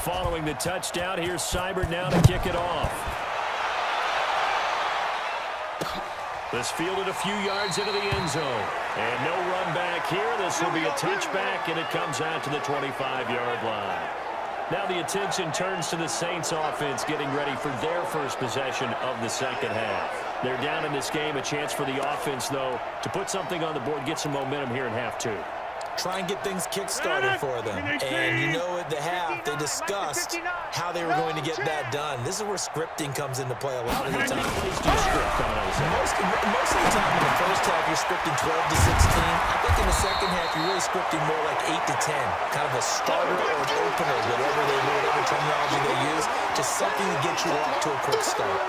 Following the touchdown, here's Seibert now to kick it off. This fielded a few yards into the end zone. And no run back here. This will be a touchback, and it comes out to the 25-yard line. Now the attention turns to the Saints offense getting ready for their first possession of the second half. They're down in this game. A chance for the offense, though, to put something on the board, get some momentum here in half 2. try and get things kick-started for them. And you know, at the half, they discussed how they were going to get that done. This is where scripting comes into play a lot of the time. Most of the time in the first half, you're scripting 12 to 16. I think in the second half, you're really scripting more like 8 to 10. Kind of a starter or an opener, whatever terminology they use. Just something to get you off to a quick start.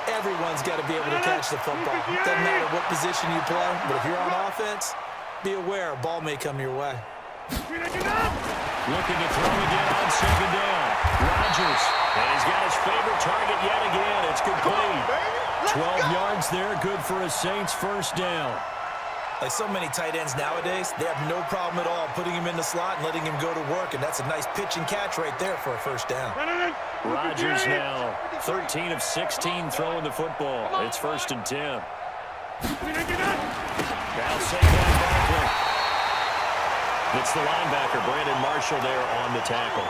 Everyone's got to be able to catch the football. Doesn't matter what position you play, but if you're on offense, be aware a ball may come your way. Looking to throw again on second down. Rodgers, and he's got his favorite target yet again. It's complete. 12 yards there, good for a Saints first down. Like so many tight ends nowadays, they have no problem at all putting him in the slot and letting him go to work, and that's a nice pitch and catch right there for a first down. Rodgers now 13 of 16 throwing the football. It's 1st and 10. Now Saquon Barkley. It's the linebacker, Brandon Marshall, there on the tackle.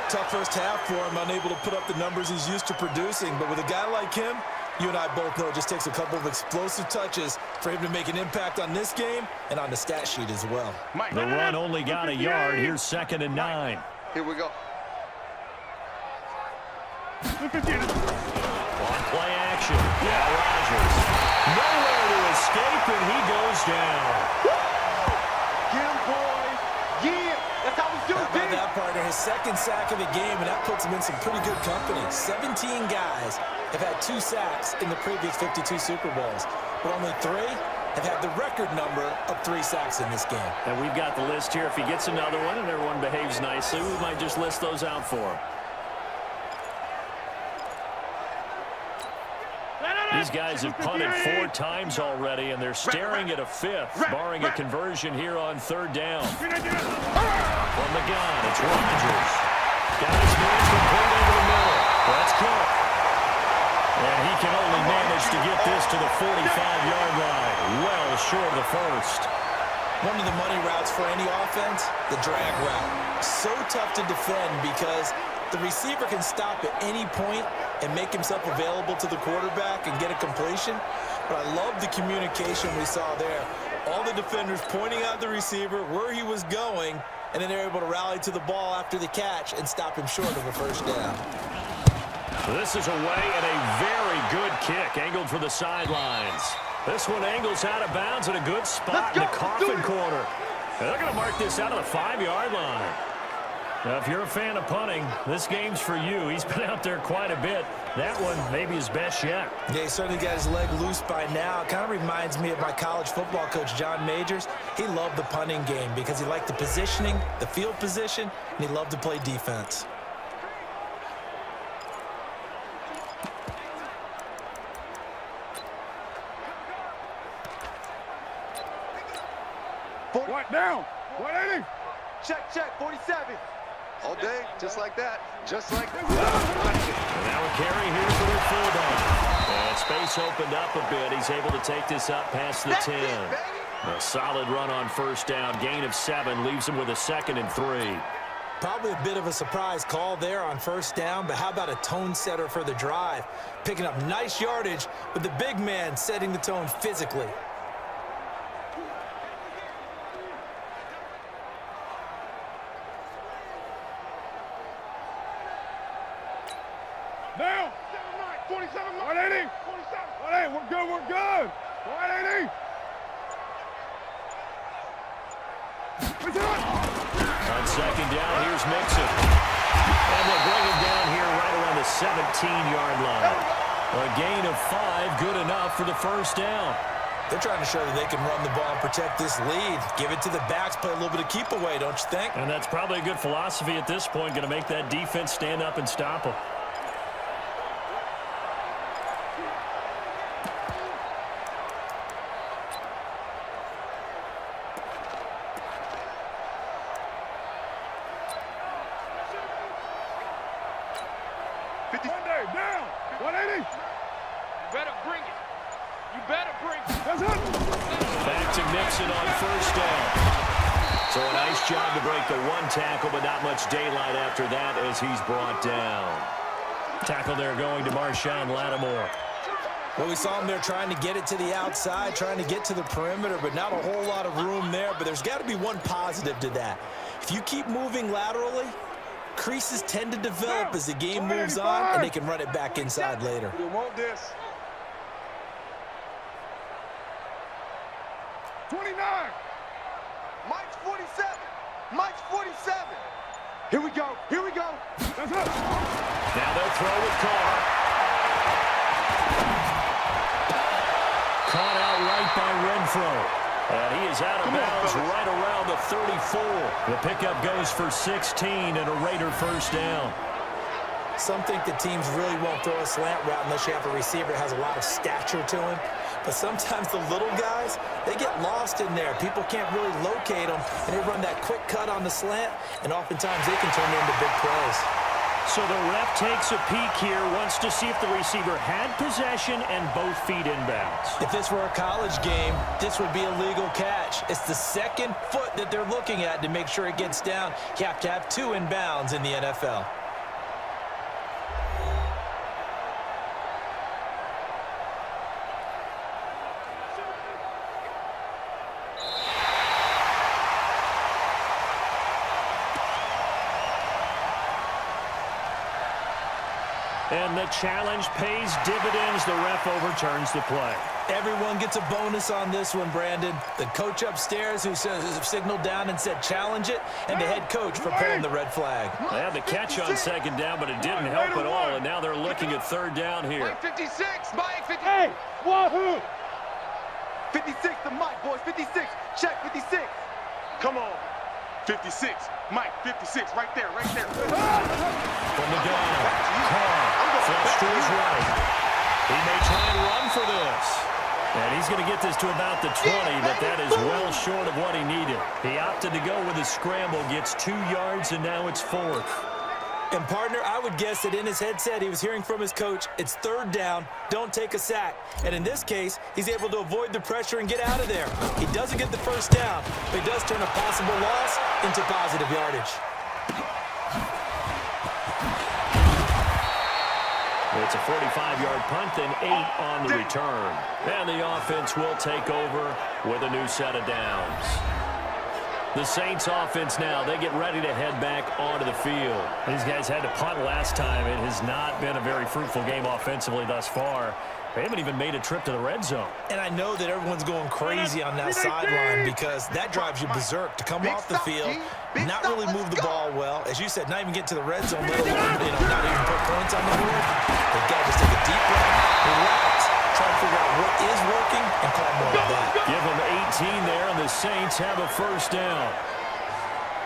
Tough first half for him, unable to put up the numbers he's used to producing, but with a guy like him, you and I both know it just takes a couple of explosive touches for him to make an impact on this game and on the stat sheet as well. The run only got a yard. Here's 2nd and 9. Here we go. On play action. Now Rodgers. Nowhere to escape, and he goes down. Get him, boys. Yeah, that's how we do How about it. that, partner? His 2nd sack of the game, and that puts him in some pretty good company. 17 guys have had 2 sacks in the previous 52 Super Bowls, but only 3 have had the record number of 3 sacks in this game. And we've got the list here. If he gets another one and everyone behaves nicely, we might just list those out for him. These guys have punted 4 times already, and they're staring at a 5th, barring a conversion here on 3rd down. From the gun, it's Rodgers. Got his man complete over the middle. That's Cook. And he can only manage to get this to the 45-yard line, well short of the 1st. One of the money routes for any offense, the drag route. So tough to defend because the receiver can stop at any point and make himself available to the quarterback and get a completion. But I love the communication we saw there. All the defenders pointing out the receiver, where he was going, and then they're able to rally to the ball after the catch and stop him short of a first down. This is away and a very good kick, angled for the sidelines. This one angles out of bounds at a good spot in the coffin corner. And they're going to mark this out of the 5-yard line. Now, if you're a fan of punting, this game's for you. He's been out there quite a bit. That one maybe his best yet. Yeah, he certainly got his leg loose by now. It kind of reminds me of my college football coach, John Majors. He loved the punting game because he liked the positioning, the field position, and he loved to play defense. What down? 180. Check, 47. All day, just like that. Just like that. And now a carry here for their fullback. And space opened up a bit. He's able to take this up past the 10. A solid run on 1st down. Gain of 7 leaves him with a 2nd and 3. Probably a bit of a surprise call there on 1st down, but how about a tone setter for the drive? Picking up nice yardage with the big man setting the tone physically. Down. 47. 180. 180. We're good. 180. On 2nd down, here's Mixon. And they'll bring him down here right around the 17-yard line. A gain of 5, good enough for the 1st down. They're trying to show that they can run the ball and protect this lead. Give it to the backs, play a little bit of keep away, don't you think? And that's probably a good philosophy at this point, going to make that defense stand up and stop him. Down. 180. You better bring it. You better bring it. That's it. Back to Mixon on 1st down. So a nice job to break the 1 tackle, but not much daylight after that as he's brought down. Tackle there going to Marshawn Lattimore. Well, we saw him there trying to get it to the outside, trying to get to the perimeter, but not a whole lot of room there. But there's got to be one positive to that. If you keep moving laterally, creases tend to develop as the game moves on, and they can run it back inside later. You want this. 29. Mike's 47. Mike's 47. Here we go. Here we go. That's it. Now they'll throw with Carr. Caught out right by Renfro. And he is out of bounds right around the 34. The pickup goes for 16 and a Raider first down. Some think the teams really won't throw a slant route unless you have a receiver that has a lot of stature to him. But sometimes the little guys, they get lost in there. People can't really locate them, and they run that quick cut on the slant, and oftentimes they can turn into big plays. So the ref takes a peek here, wants to see if the receiver had possession and both feet inbounds. If this were a college game, this would be a legal catch. It's the second foot that they're looking at to make sure it gets down. You have to have two inbounds in the NFL. And the challenge pays dividends. The ref overturns the play. Everyone gets a bonus on this one, Brandon. The coach upstairs who signaled down and said challenge it, and the head coach for pulling the red flag. They had the catch on second down, but it didn't help at all, and now they're looking at third down here. Mike 56. Mike 56. Hey, wahoo! 56 to Mike, boys. 56. Check 56. Come on. 56. Mike, 56. Right there, right there. From the gun, Carr flush to his right. He may try and run for this. And he's going to get this to about the 20, but that is well short of what he needed. He opted to go with a scramble, gets 2 yards, and now it's fourth. And, partner, I would guess that in his headset he was hearing from his coach, it's third down, don't take a sack. And in this case, he's able to avoid the pressure and get out of there. He doesn't get the first down, but he does turn a possible loss into positive yardage. It's a 45-yard punt, then 8 on the return. And the offense will take over with a new set of downs. The Saints offense now, they get ready to head back onto the field. These guys had to punt last time. It has not been a very fruitful game offensively thus far. They haven't even made a trip to the red zone. And I know that everyone's going crazy on that sideline because that drives you berserk to come off the field, not really move the ball well. As you said, not even get to the red zone, let alone, not even put points on the board. They've got to just take a deep breath, relax, try to figure out what is working, and call more of that. Give them 18 there, and the Saints have a first down.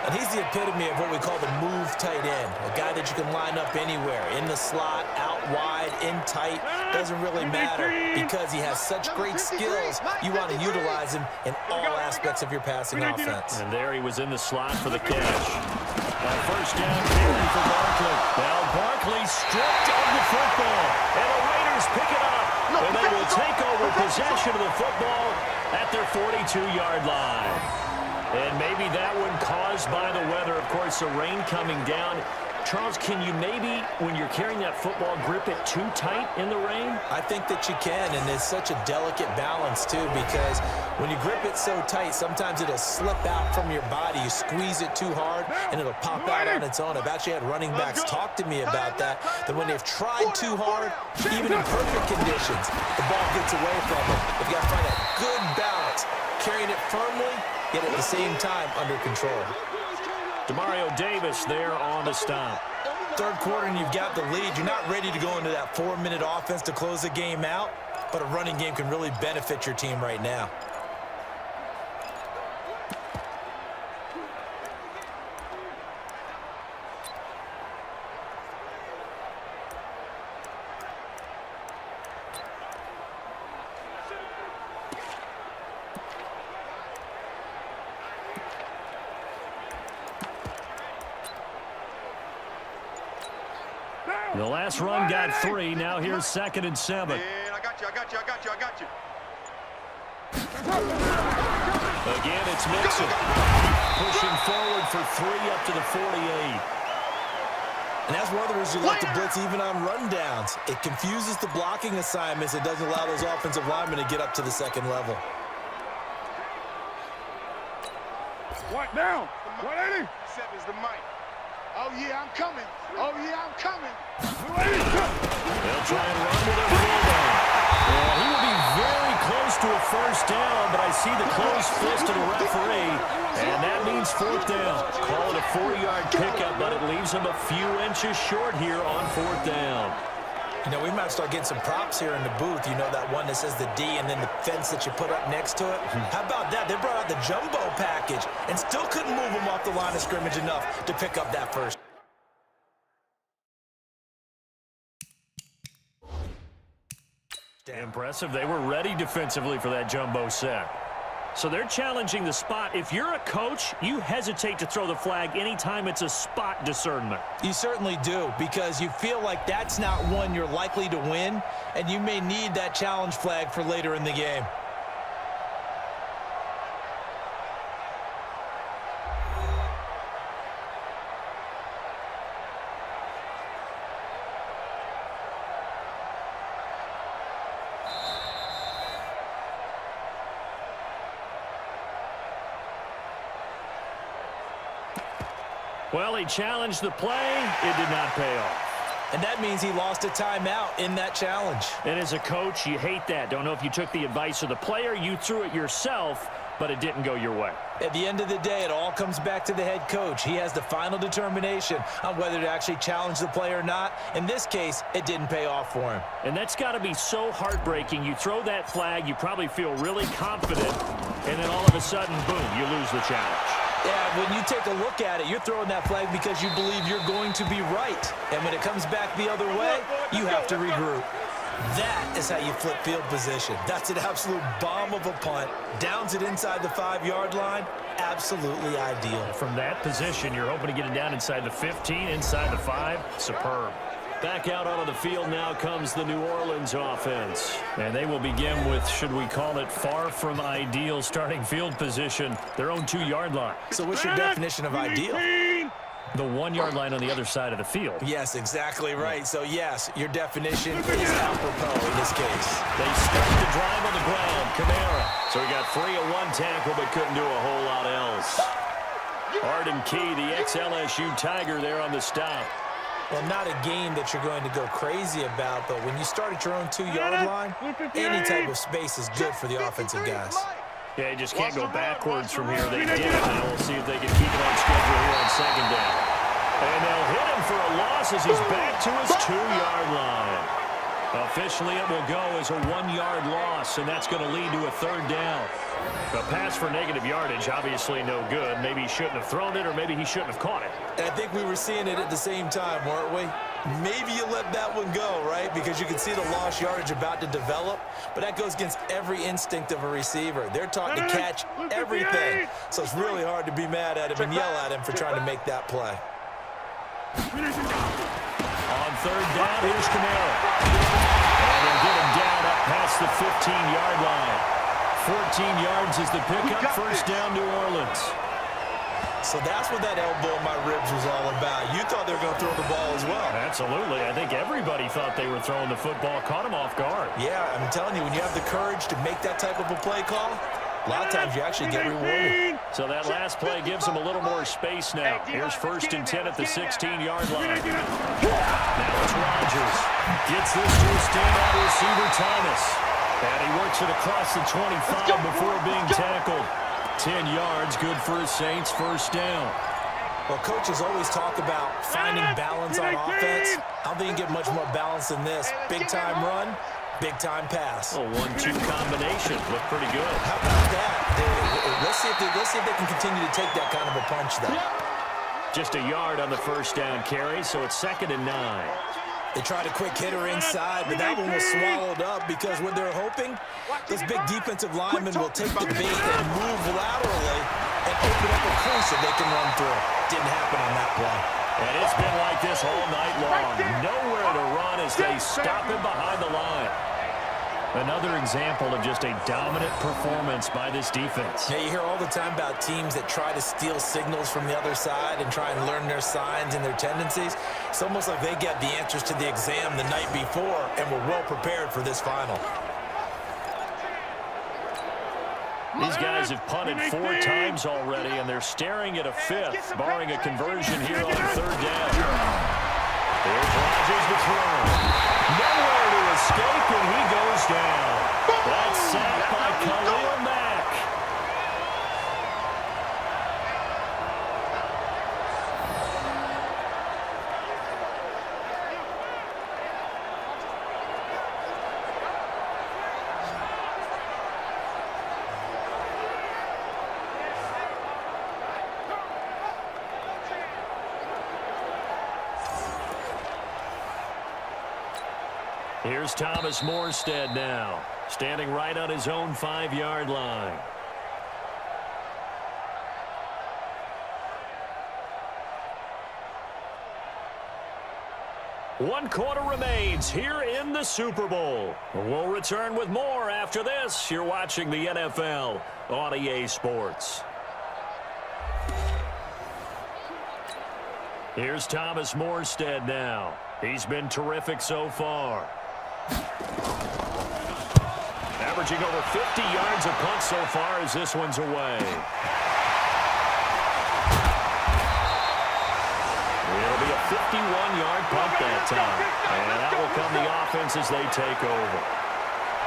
And he's the epitome of what we call the move tight end, a guy that you can line up anywhere, in the slot, out wide, in tight, doesn't really matter because he has such great skills. You want to utilize him in all aspects of your passing offense. And there he was in the slot for the catch. A first down carry for Barkley. Now Barkley stripped of the football, and the Raiders pick it up, and they will take over possession of the football at their 42-yard line. And maybe that one caused by the weather. Of course, the rain coming down. Charles, can you maybe, when you're carrying that football, grip it too tight in the rain? I think that you can, and it's such a delicate balance, too, because when you grip it so tight, sometimes it'll slip out from your body. You squeeze it too hard, and it'll pop out on its own. I've actually had running backs talk to me about that when they've tried too hard, even in perfect conditions, the ball gets away from them. They've got to find that good balance, carrying it firmly, yet at the same time under control. Demario Davis there on the stop. Third quarter and you've got the lead. You're not ready to go into that 4-minute offense to close the game out, but a running game can really benefit your team right now. The last run got 3. Now here's 2nd and 7. Man, I got you. Again, it's Mixon. Pushing forward for 3 up to the 48. And that's one of the reasons you like to blitz even on rundowns. It confuses the blocking assignments. It doesn't allow those offensive linemen to get up to the second level. What now? 180. Seven's the mic. Oh, yeah, I'm coming. Oh, yeah, I'm coming. They'll try and run with it. Well, he will be very close to a first down, but I see the closed fist of the referee, and that means fourth down. Call it a 4-yard pickup, but it leaves him a few inches short here on fourth down. You know, we might start getting some props here in the booth. You know, that one that says the D and then the fence that you put up next to it? How about that? They brought out the jumbo package and still couldn't move them off the line of scrimmage enough to pick up that first. Impressive. They were ready defensively for that jumbo set. So they're challenging the spot. If you're a coach, you hesitate to throw the flag anytime it's a spot discernment. You certainly do, because you feel like that's not one you're likely to win, and you may need that challenge flag for later in the game. Well, he challenged the play. It did not pay off. And that means he lost a timeout in that challenge. And as a coach, you hate that. Don't know if you took the advice of the player, you threw it yourself, but it didn't go your way. At the end of the day, it all comes back to the head coach. He has the final determination on whether to actually challenge the play or not. In this case, it didn't pay off for him. And that's got to be so heartbreaking. You throw that flag, you probably feel really confident, and then all of a sudden, boom, you lose the challenge. Yeah, when you take a look at it, you're throwing that flag because you believe you're going to be right. And when it comes back the other way, you have to regroup. That is how you flip field position. That's an absolute bomb of a punt. Downs it inside the 5-yard line. Absolutely ideal. From that position, you're hoping to get it down inside the 15, inside the 5. Superb. Back out onto the field now comes the New Orleans offense. And they will begin with, should we call it, far from ideal starting field position, their own 2-yard line. So what's your definition of ideal? The 1-yard line on the other side of the field. Yes, exactly right. So, yes, your definition is apropos in this case. They start the drive on the ground. Kamara. So he got free of one tackle but couldn't do a whole lot else. Arden Key, the ex-LSU Tiger, there on the stop. Well, not a game that you're going to go crazy about, but when you start at your own 2-yard line, any type of space is good for the offensive guys. Yeah, you just can't go backwards from here. They did it. Now we'll see if they can keep it on schedule here on second down. And they'll hit him for a loss as he's back to his 2-yard line. Officially, it will go as a 1-yard loss, and that's going to lead to a third down. A pass for negative yardage, obviously no good. Maybe he shouldn't have thrown it, or maybe he shouldn't have caught it. And I think we were seeing it at the same time, weren't we? Maybe you let that one go, right? Because you can see the lost yardage about to develop, but that goes against every instinct of a receiver. They're taught to catch everything, so it's really hard to be mad at him and yell at him for trying to make that play. On third down, here's Kamara. And they'll get him down up past the 15-yard line. 14 yards is the pickup. First down, New Orleans. So that's what that elbow in my ribs was all about. You thought they were going to throw the ball as well. Absolutely. I think everybody thought they were throwing the football. Caught him off guard. Yeah, I'm telling you, when you have the courage to make that type of a play call, a lot of times you actually get rewarded. So that last play gives them a little more space now. Here's 1st and 10 at the 16-yard line. Now it's Rodgers. Gets this to a standout receiver, Thomas. And he works it across the 25 before being tackled. 10 yards, good for his Saints, first down. Well, coaches always talk about finding balance on offense. I don't think you can get much more balance than this. Big-time run, big-time pass. A 1-2 combination. Looked pretty good. How about that? Let's see if they can continue to take that kind of a punch, though. Just a yard on the first down carry, so it's 2nd and 9. They tried a quick hitter inside, but that one was swallowed up because what they're hoping, those big defensive linemen will take the bait and move laterally and open up a crease that they can run through. Didn't happen on that play. And it's been like this all night long. Nowhere to run as they stop him behind the line. Another example of just a dominant performance by this defense. Yeah, you hear all the time about teams that try to steal signals from the other side and try and learn their signs and their tendencies. It's almost like they get the answers to the exam the night before and were well prepared for this final. These guys have punted 4 times already, and they're staring at a 5th, barring a conversion here on 3rd down. There's Rodgers the throw. Nowhere to escape, and he goes down. That's sacked by Khalil Mack. Here's Thomas Morstead now, standing right on his own 5-yard line. One quarter remains here in the Super Bowl. We'll return with more after this. You're watching the NFL on EA Sports. Here's Thomas Morstead now. He's been terrific so far. Averaging over 50 yards a punt so far as this one's away. It'll be a 51-yard punt that time. And that will come the offense as they take over.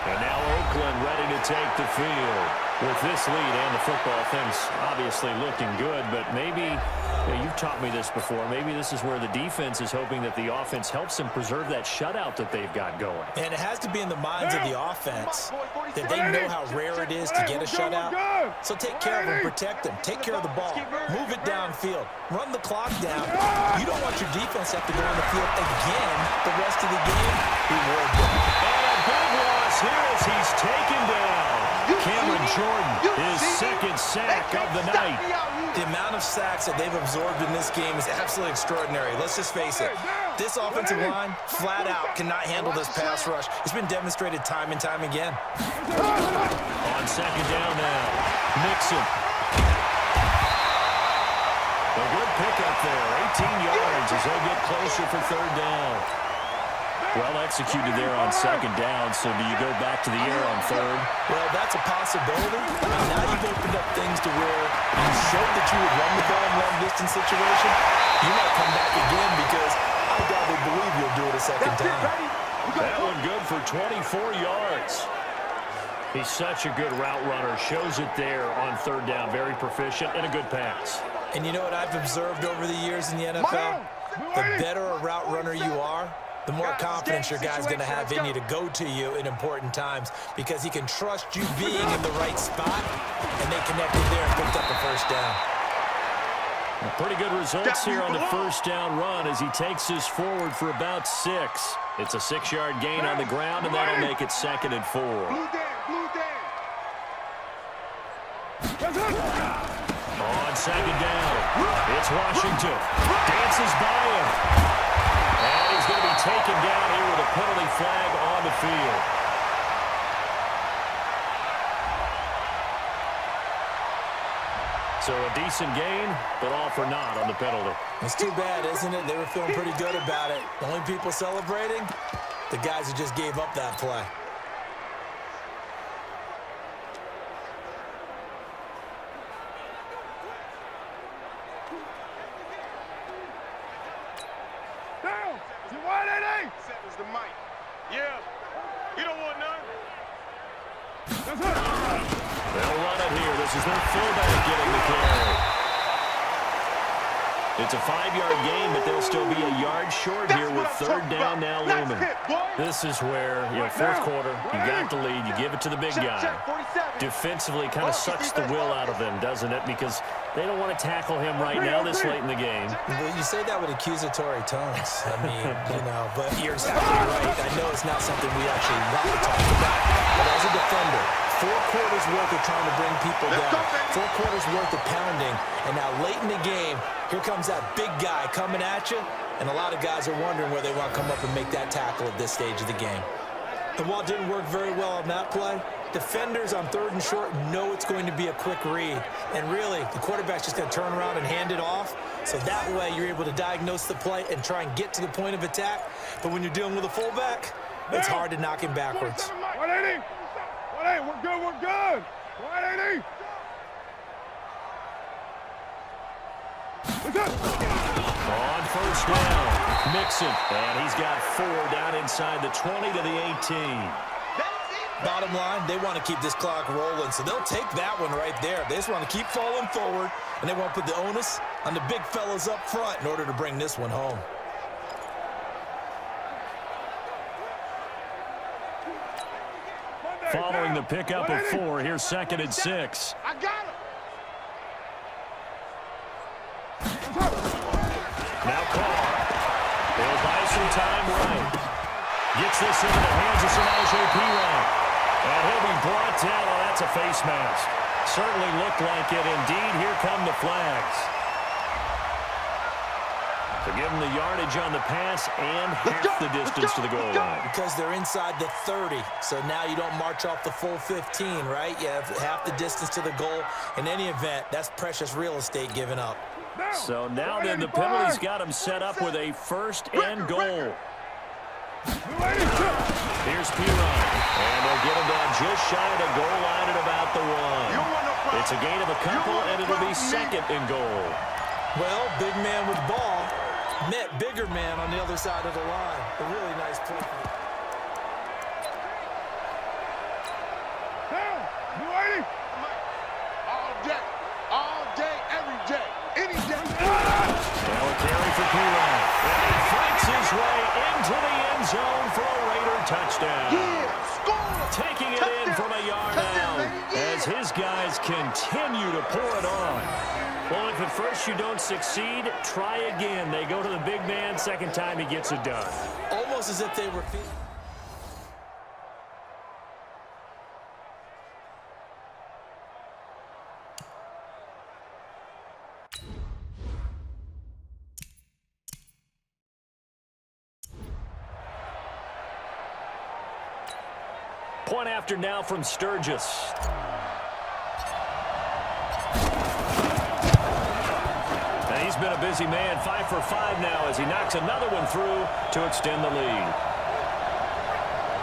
And now Oakland ready to take the field. With this lead and the football, things obviously looking good, but maybe, you've taught me this before, maybe this is where the defense is hoping that the offense helps them preserve that shutout that they've got going. And it has to be in the minds of the offense that they know how rare it is to get a shutout. So take care of them, protect them, take care of the ball, move it downfield, run the clock down. You don't want your defense to have to go on the field again the rest of the game. Reward them. And a big loss here as he's taken down. Cameron Jordan, his second sack of the night. The amount of sacks that they've absorbed in this game is absolutely extraordinary. Let's just face it. This offensive line, flat out, cannot handle this pass rush. It's been demonstrated time and time again. On second down now, Mixon. A good pickup there, 18 yards as they get closer for 3rd down. Well executed there on second down, so do you go back to the air on 3rd? Well, that's a possibility. And now you've opened up things to where you showed that you would run the ball in long-distance situation. You might come back again because I doubt believe you'll do it a second time. That one good for 24 yards. He's such a good route runner. Shows it there on 3rd down. Very proficient and a good pass. And you know what I've observed over the years in the NFL? The better a route runner you are, the more confidence your guy's going to have in you to go to you in important times because he can trust you being in the right spot, and they connected there and picked up a 1st down. Pretty good results here on the 1st down run as he takes us forward for about 6. It's a 6-yard gain on the ground, and that'll make it 2nd and 4. On second down, it's Washington. Dances by him. And he's going to be taken down here with a penalty flag on the field. So a decent gain, but all for naught on the penalty. It's too bad, isn't it? They were feeling pretty good about it. The only people celebrating, the guys who just gave up that play. Down! You want it, Seven's the mic. Yeah. You don't want none. That's it. They'll run it here. This is their fullback getting the carry. It's a 5-yard gain, but they'll still be a yard short here with 3rd down now looming. This is where, 4th quarter, you got the lead, you give it to the big guy. Defensively kind of sucks the will out of them, doesn't it? Because they don't want to tackle him right now this late in the game. Well, you say that with accusatory tones. I mean, but you're exactly right. I know it's not something we actually want to talk about. But as a defender, 4 quarters worth of trying to bring people down, 4 quarters worth of pounding, and now late in the game, here comes that big guy coming at you, and a lot of guys are wondering where they want to come up and make that tackle at this stage of the game. And while it didn't work very well on that play, defenders on 3rd and short know it's going to be a quick read. And really, the quarterback's just going to turn around and hand it off. So that way, you're able to diagnose the play and try and get to the point of attack. But when you're dealing with a fullback, it's hard to knock him backwards. 180. 180. We're good. We're good. 180. On first down, Mixon. And he's got 4 down inside the 20 to the 18. Bottom line, they want to keep this clock rolling, so they'll take that one right there. They just want to keep falling forward, and they want to put the onus on the big fellas up front in order to bring this one home. Following the pickup of 4, here's 2nd and 6. I got him. Now Carr. He'll buy some time right. Gets this into the hands of Samaje Perine. And he'll be brought down. Oh, that's a face mask. Certainly looked like it. Indeed, here come the flags. To give him the yardage on the pass and half the distance to the goal line. Because they're inside the 30, so now you don't march off the full 15, right? You have half the distance to the goal. In any event, that's precious real estate given up. So now then, the penalty's got him set up with a 1st and goal. Here's Perine, and they'll get him down just shy of the goal line at about the 1. It's a gain of a couple, and it'll be 2nd and goal. Well, big man with ball met bigger man on the other side of the line. A really nice play. All day, every day, any day. Now a carry for Perine. And he fights his way into the end zone for a Raider touchdown. Yeah, score! Taking it in from a yard out as his guys continue to pour it on. Well, if at first you don't succeed, try again. They go to the big man. 2nd time he gets it done. Almost as if they were... Point after now from Sturgis. And he's been a busy man, 5 for 5 now as he knocks another one through to extend the lead.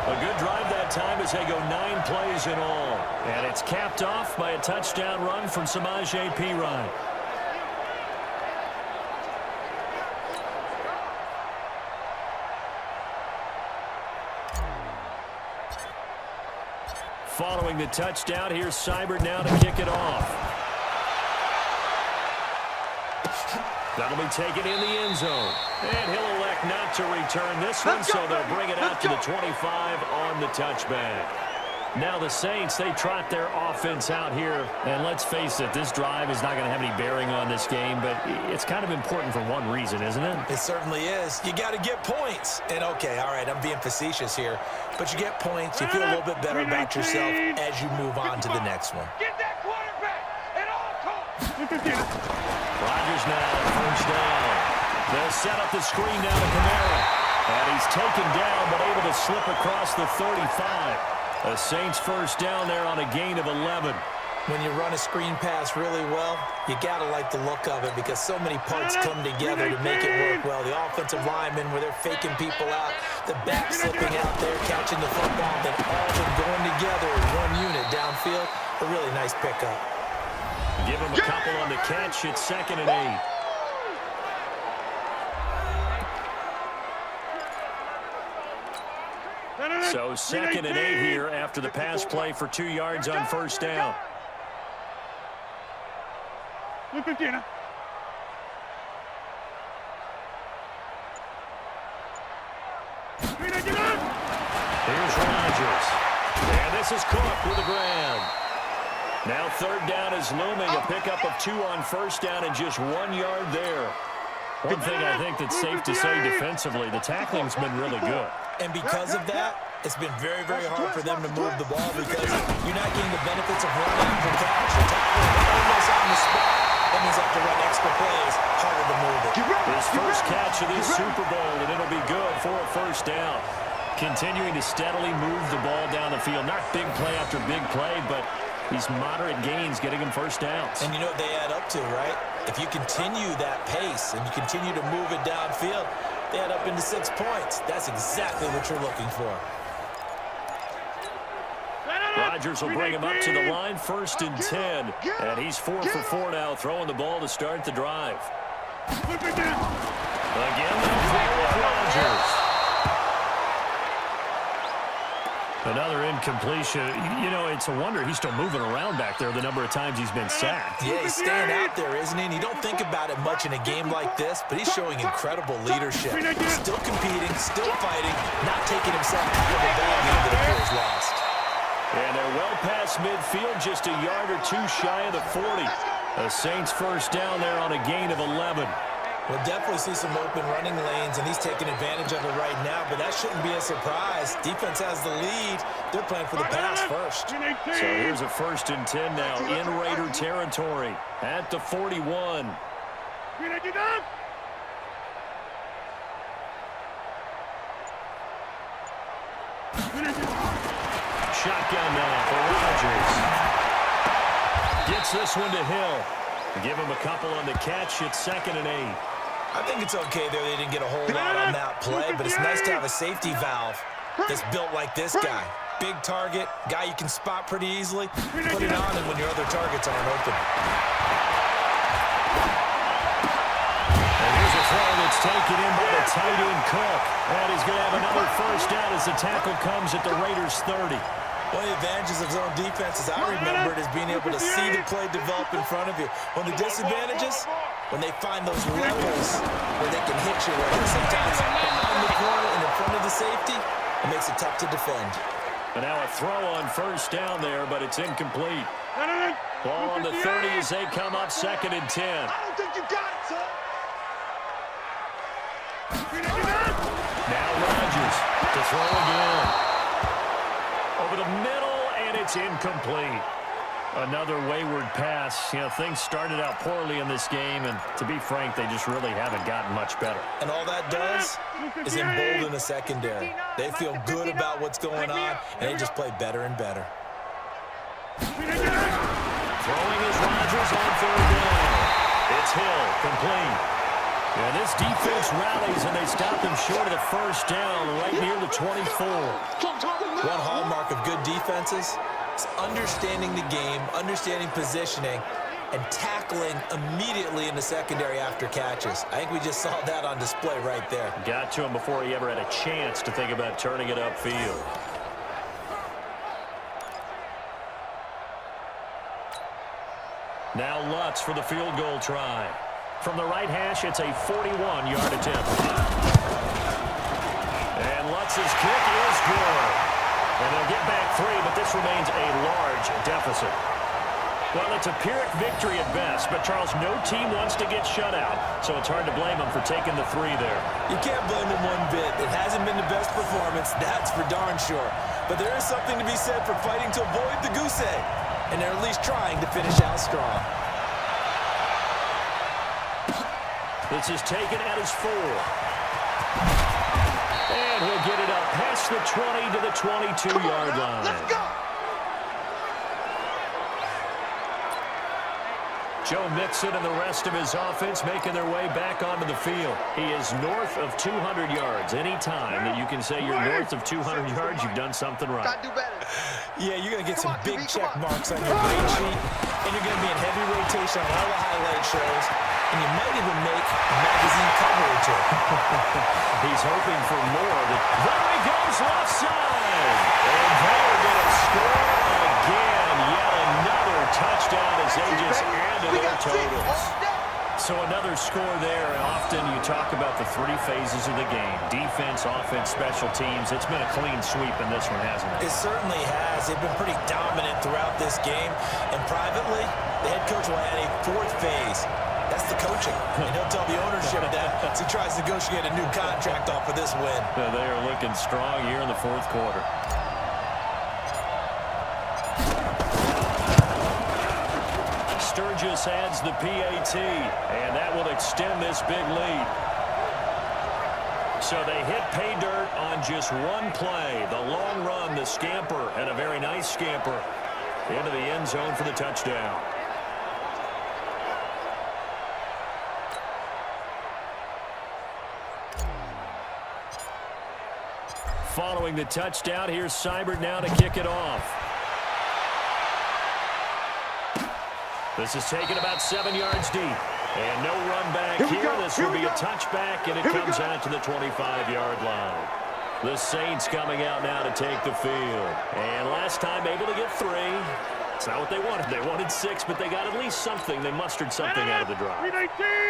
A good drive that time as they go 9 plays in all. And it's capped off by a touchdown run from Samaje Perine. Following the touchdown, here's Seibert now to kick it off. That'll be taken in the end zone. And he'll elect not to return this one, so they'll bring it out to the 25 on the touchback. Now the Saints, they trot their offense out here. And let's face it, this drive is not going to have any bearing on this game, but it's kind of important for one reason, isn't it? It certainly is. You got to get points. And, okay, all right, I'm being facetious here. But you get points, you feel a little bit better about yourself as you move on to the next one. Get that quarterback at all costs. Rodgers now, first down. They'll set up the screen now to Kamara. And he's taken down, but able to slip across the 35. A Saints first down there on a gain of 11. When you run a screen pass really well, you got to like the look of it because so many parts come together to make it work well. The offensive linemen, where they're faking people out, the back slipping out there, catching the football, then all of them going together in one unit downfield. A really nice pickup. Give him a couple on the catch. It's 2nd and 8. So 2nd and 8 here after the pass play for 2 yards on first down. Here's Rodgers. And this is Cook with a grab. Now 3rd down is looming. A pickup of 2 on first down and just 1 yard there. One thing I think that's safe to say defensively, the tackling's been really good. And because of that, it's been very, very hard for them to move the ball because you're not getting the benefits of run after catch. You're tackling almost on the spot. That means they have to run extra plays, harder to move it. His first catch of this Super Bowl, and it'll be good for a first down. Continuing to steadily move the ball down the field. Not big play after big play, but these moderate gains getting him first downs. And you know what they add up to, right? If you continue that pace and you continue to move it downfield, they add up into 6 points. That's exactly what you're looking for. Rodgers will bring him up to the line, 1st and 10. And he's 4 for 4 now, throwing the ball to start the drive. Again, they'll throw with Rodgers. Another incompletion. You know, it's a wonder he's still moving around back there the number of times he's been sacked. Yeah, he's staying out there, isn't he? And you don't think about it much in a game like this, but he's showing incredible leadership. Still competing, still fighting, not taking himself out of a ball game that appears lost. And they're well past midfield, just a yard or two shy of the 40. The Saints first down there on a gain of 11. We'll definitely see some open running lanes, and he's taking advantage of it right now, but that shouldn't be a surprise. Defense has the lead. They're playing for the pass first. So here's a 1st and 10 now in Raider territory at the 41. Shotgun now for Rodgers. Gets this one to Hill. Give him a couple on the catch. It's 2nd and 8. I think it's okay there they didn't get a whole lot on that play, but it's nice to have a safety valve that's built like this guy. Big target, guy you can spot pretty easily. Put it on him when your other targets aren't open. And here's a throw that's taken in by the tight end Cook. And he's going to have another first down as the tackle comes at the Raiders' 30. One of the advantages of zone defense, as I remember it, is being able to see the play develop in front of you. One of the disadvantages, when they find those levels where they can hit you, whether sometimes behind the corner and in front of the safety, it makes it tough to defend. And now a throw on first down there, but it's incomplete. Ball on the 30 as they come up, 2nd and 10. I don't think you got it, son. Now Rodgers to throw again. Over the middle, and it's incomplete. Another wayward pass. You know, things started out poorly in this game, and to be frank, they just really haven't gotten much better. And all that does is embolden the secondary. They feel good about what's going on, and they just play better and better. Throwing is Rodgers on 3rd down. It's Hill, complete. And this defense rallies, and they stop him short of the first down, right near the 24. One hallmark of good defenses is understanding the game, understanding positioning, and tackling immediately in the secondary after catches. I think we just saw that on display right there. Got to him before he ever had a chance to think about turning it upfield. Now Lutz for the field goal try. From the right hash, it's a 41-yard attempt. And Lutz's kick is good. And they'll get back 3, but this remains a large deficit. Well, it's a Pyrrhic victory at best, but, Charles, no team wants to get shut out, so it's hard to blame them for taking the 3 there. You can't blame them one bit. It hasn't been the best performance, that's for darn sure. But there is something to be said for fighting to avoid the goose egg, and they're at least trying to finish out strong. This is taken at his 4. And he'll get it up past the 20 to the 22-yard line. Let's go. Joe Mixon and the rest of his offense making their way back onto the field. He is north of 200 yards. Any time that you can say you're north of 200 yards, you've done something right. Gotta do better. Yeah, you're going to get some big check marks on your grade sheet, and you're going to be in heavy rotation on all the highlight shows, and you might even make a magazine cover or two. He's hoping for more. There he goes, left side. And they're going to score again. Yet another touchdown as they just add to their totals. So another score there, and often you talk about the 3 phases of the game. Defense, offense, special teams. It's been a clean sweep in this one, hasn't it? It certainly has. They've been pretty dominant throughout this game. And privately, the head coach will add a 4th phase. That's the coaching. And he'll tell the ownership that as he tries to negotiate a new contract off of this win. They are looking strong here in the 4th quarter. Sturgis adds the PAT, and that will extend this big lead. So they hit pay dirt on just one play. The long run, the scamper, and a very nice scamper into the end zone for the touchdown. Following the touchdown, here's Seibert now to kick it off. This is taken about 7 yards deep. And no run back here. This will be a touchback, and it comes out to the 25-yard line. The Saints coming out now to take the field. And last time able to get 3. It's not what they wanted. They wanted 6, but they got at least something. They mustered something out of the drive.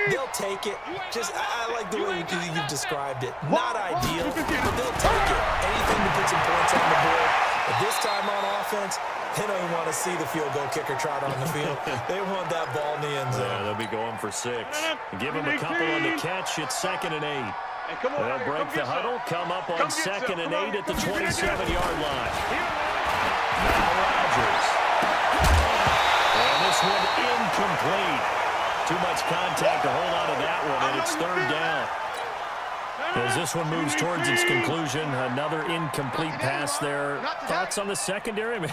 They'll take it. I like the way you've described it. Not ideal, but they'll take it. Anything to put some points on the board. But this time on offense, they don't even want to see the field goal kicker trot on the field. They want that ball in the end zone. Yeah, they'll be going for 6. Give them a couple on the catch. It's 2nd and 8. They'll break the huddle, come up on 2nd and 8 at the 27-yard line. Now Rodgers. And this one incomplete. Too much contact to hold on to that one, and it's 3rd down. As this one moves towards its conclusion, another incomplete pass there. Thoughts on the secondary? I mean,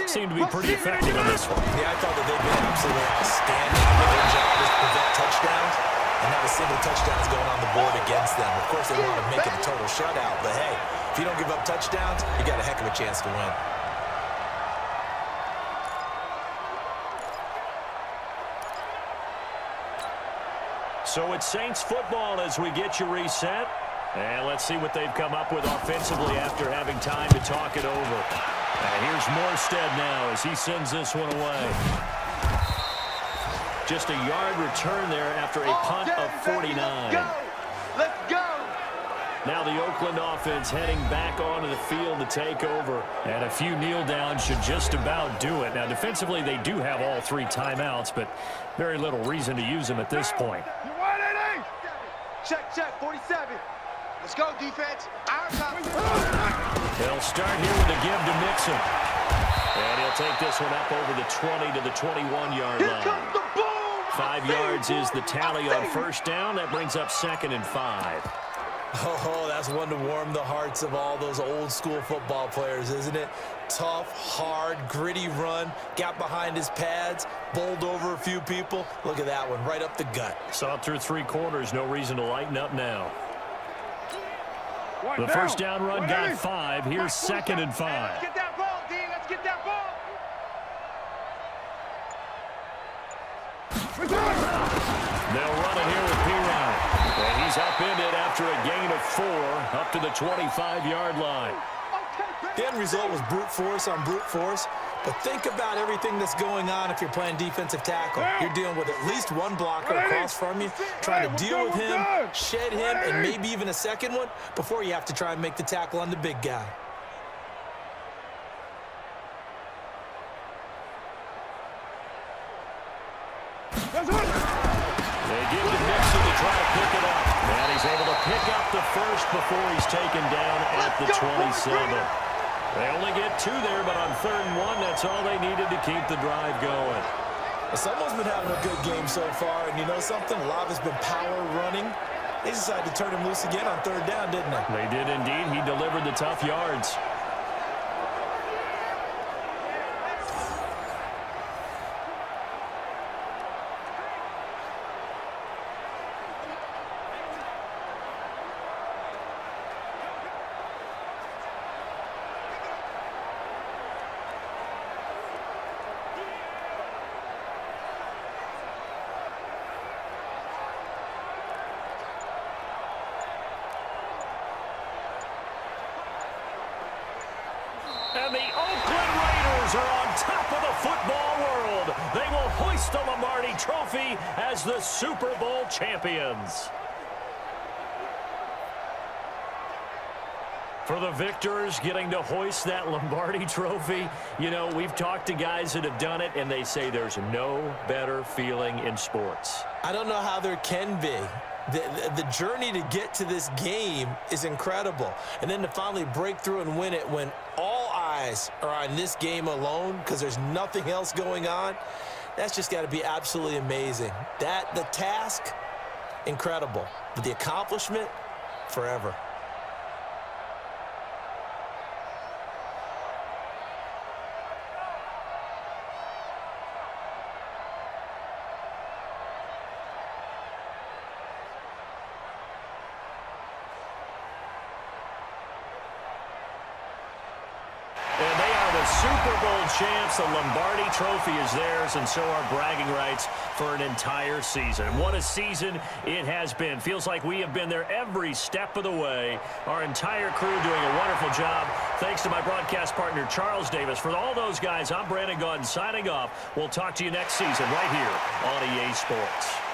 seem to be pretty effective on this one. Yeah, I thought that they've been absolutely outstanding. Their job is to prevent touchdowns, and not a single touchdown is going on the board against them. Of course, they want to make it a total shutout, but hey, if you don't give up touchdowns, you got a heck of a chance to win. So it's Saints football as we get you reset. And let's see what they've come up with offensively after having time to talk it over. And here's Morstead now as he sends this one away. Just a yard return there after a punt of 49. Let's go! Now the Oakland offense heading back onto the field to take over. And a few kneel downs should just about do it. Now defensively they do have all 3 timeouts, but very little reason to use them at this point. Check, 47. Let's go, defense. They'll start here with a give to Mixon. And he'll take this one up over the 20 to the 21-yard line. 5 yards is the tally on 1st down. That brings up 2nd and 5. Oh, that's one to warm the hearts of all those old-school football players, isn't it? Tough, hard, gritty run, got behind his pads, bowled over a few people. Look at that one, right up the gut. Saw it through 3 quarters, no reason to lighten up now. The 1st down run got 5. Here's 2nd and 5. Let's get that ball, D. Let's get that ball. They'll run it here with P-Ryan. And he's upended after a gain of 4 up to the 25-yard line. The end result was brute force on brute force. But think about everything that's going on if you're playing defensive tackle. You're dealing with at least one blocker across from you, trying to deal with him, shed him, and maybe even a second one before you have to try and make the tackle on the big guy. They give to Mixon to try to pick it up. And he's able to pick up the 1st before he's taken down at the 27. They only get 2 there, but on 3rd and 1, that's all they needed to keep the drive going. Someone's been having a good game so far, and you know something? A lot has been power running. They decided to turn him loose again on 3rd down, didn't they? They did indeed. He delivered the tough yards. And the Oakland Raiders are on top of the football world. They will hoist the Lombardi Trophy as the Super Bowl champions. For the victors getting to hoist that Lombardi Trophy, you know, we've talked to guys that have done it, and they say there's no better feeling in sports. I don't know how there can be. The journey to get to this game is incredible. And then to finally break through and win it when all eyes are on this game alone because there's nothing else going on, that's just got to be absolutely amazing. The task, incredible. But the accomplishment, forever. And they are the Super Bowl champs. The Lombardi Trophy is theirs, and so are bragging rights for an entire season. And what a season it has been. Feels like we have been there every step of the way. Our entire crew doing a wonderful job. Thanks to my broadcast partner, Charles Davis. For all those guys, I'm Brandon Gaudin signing off. We'll talk to you next season right here on EA Sports.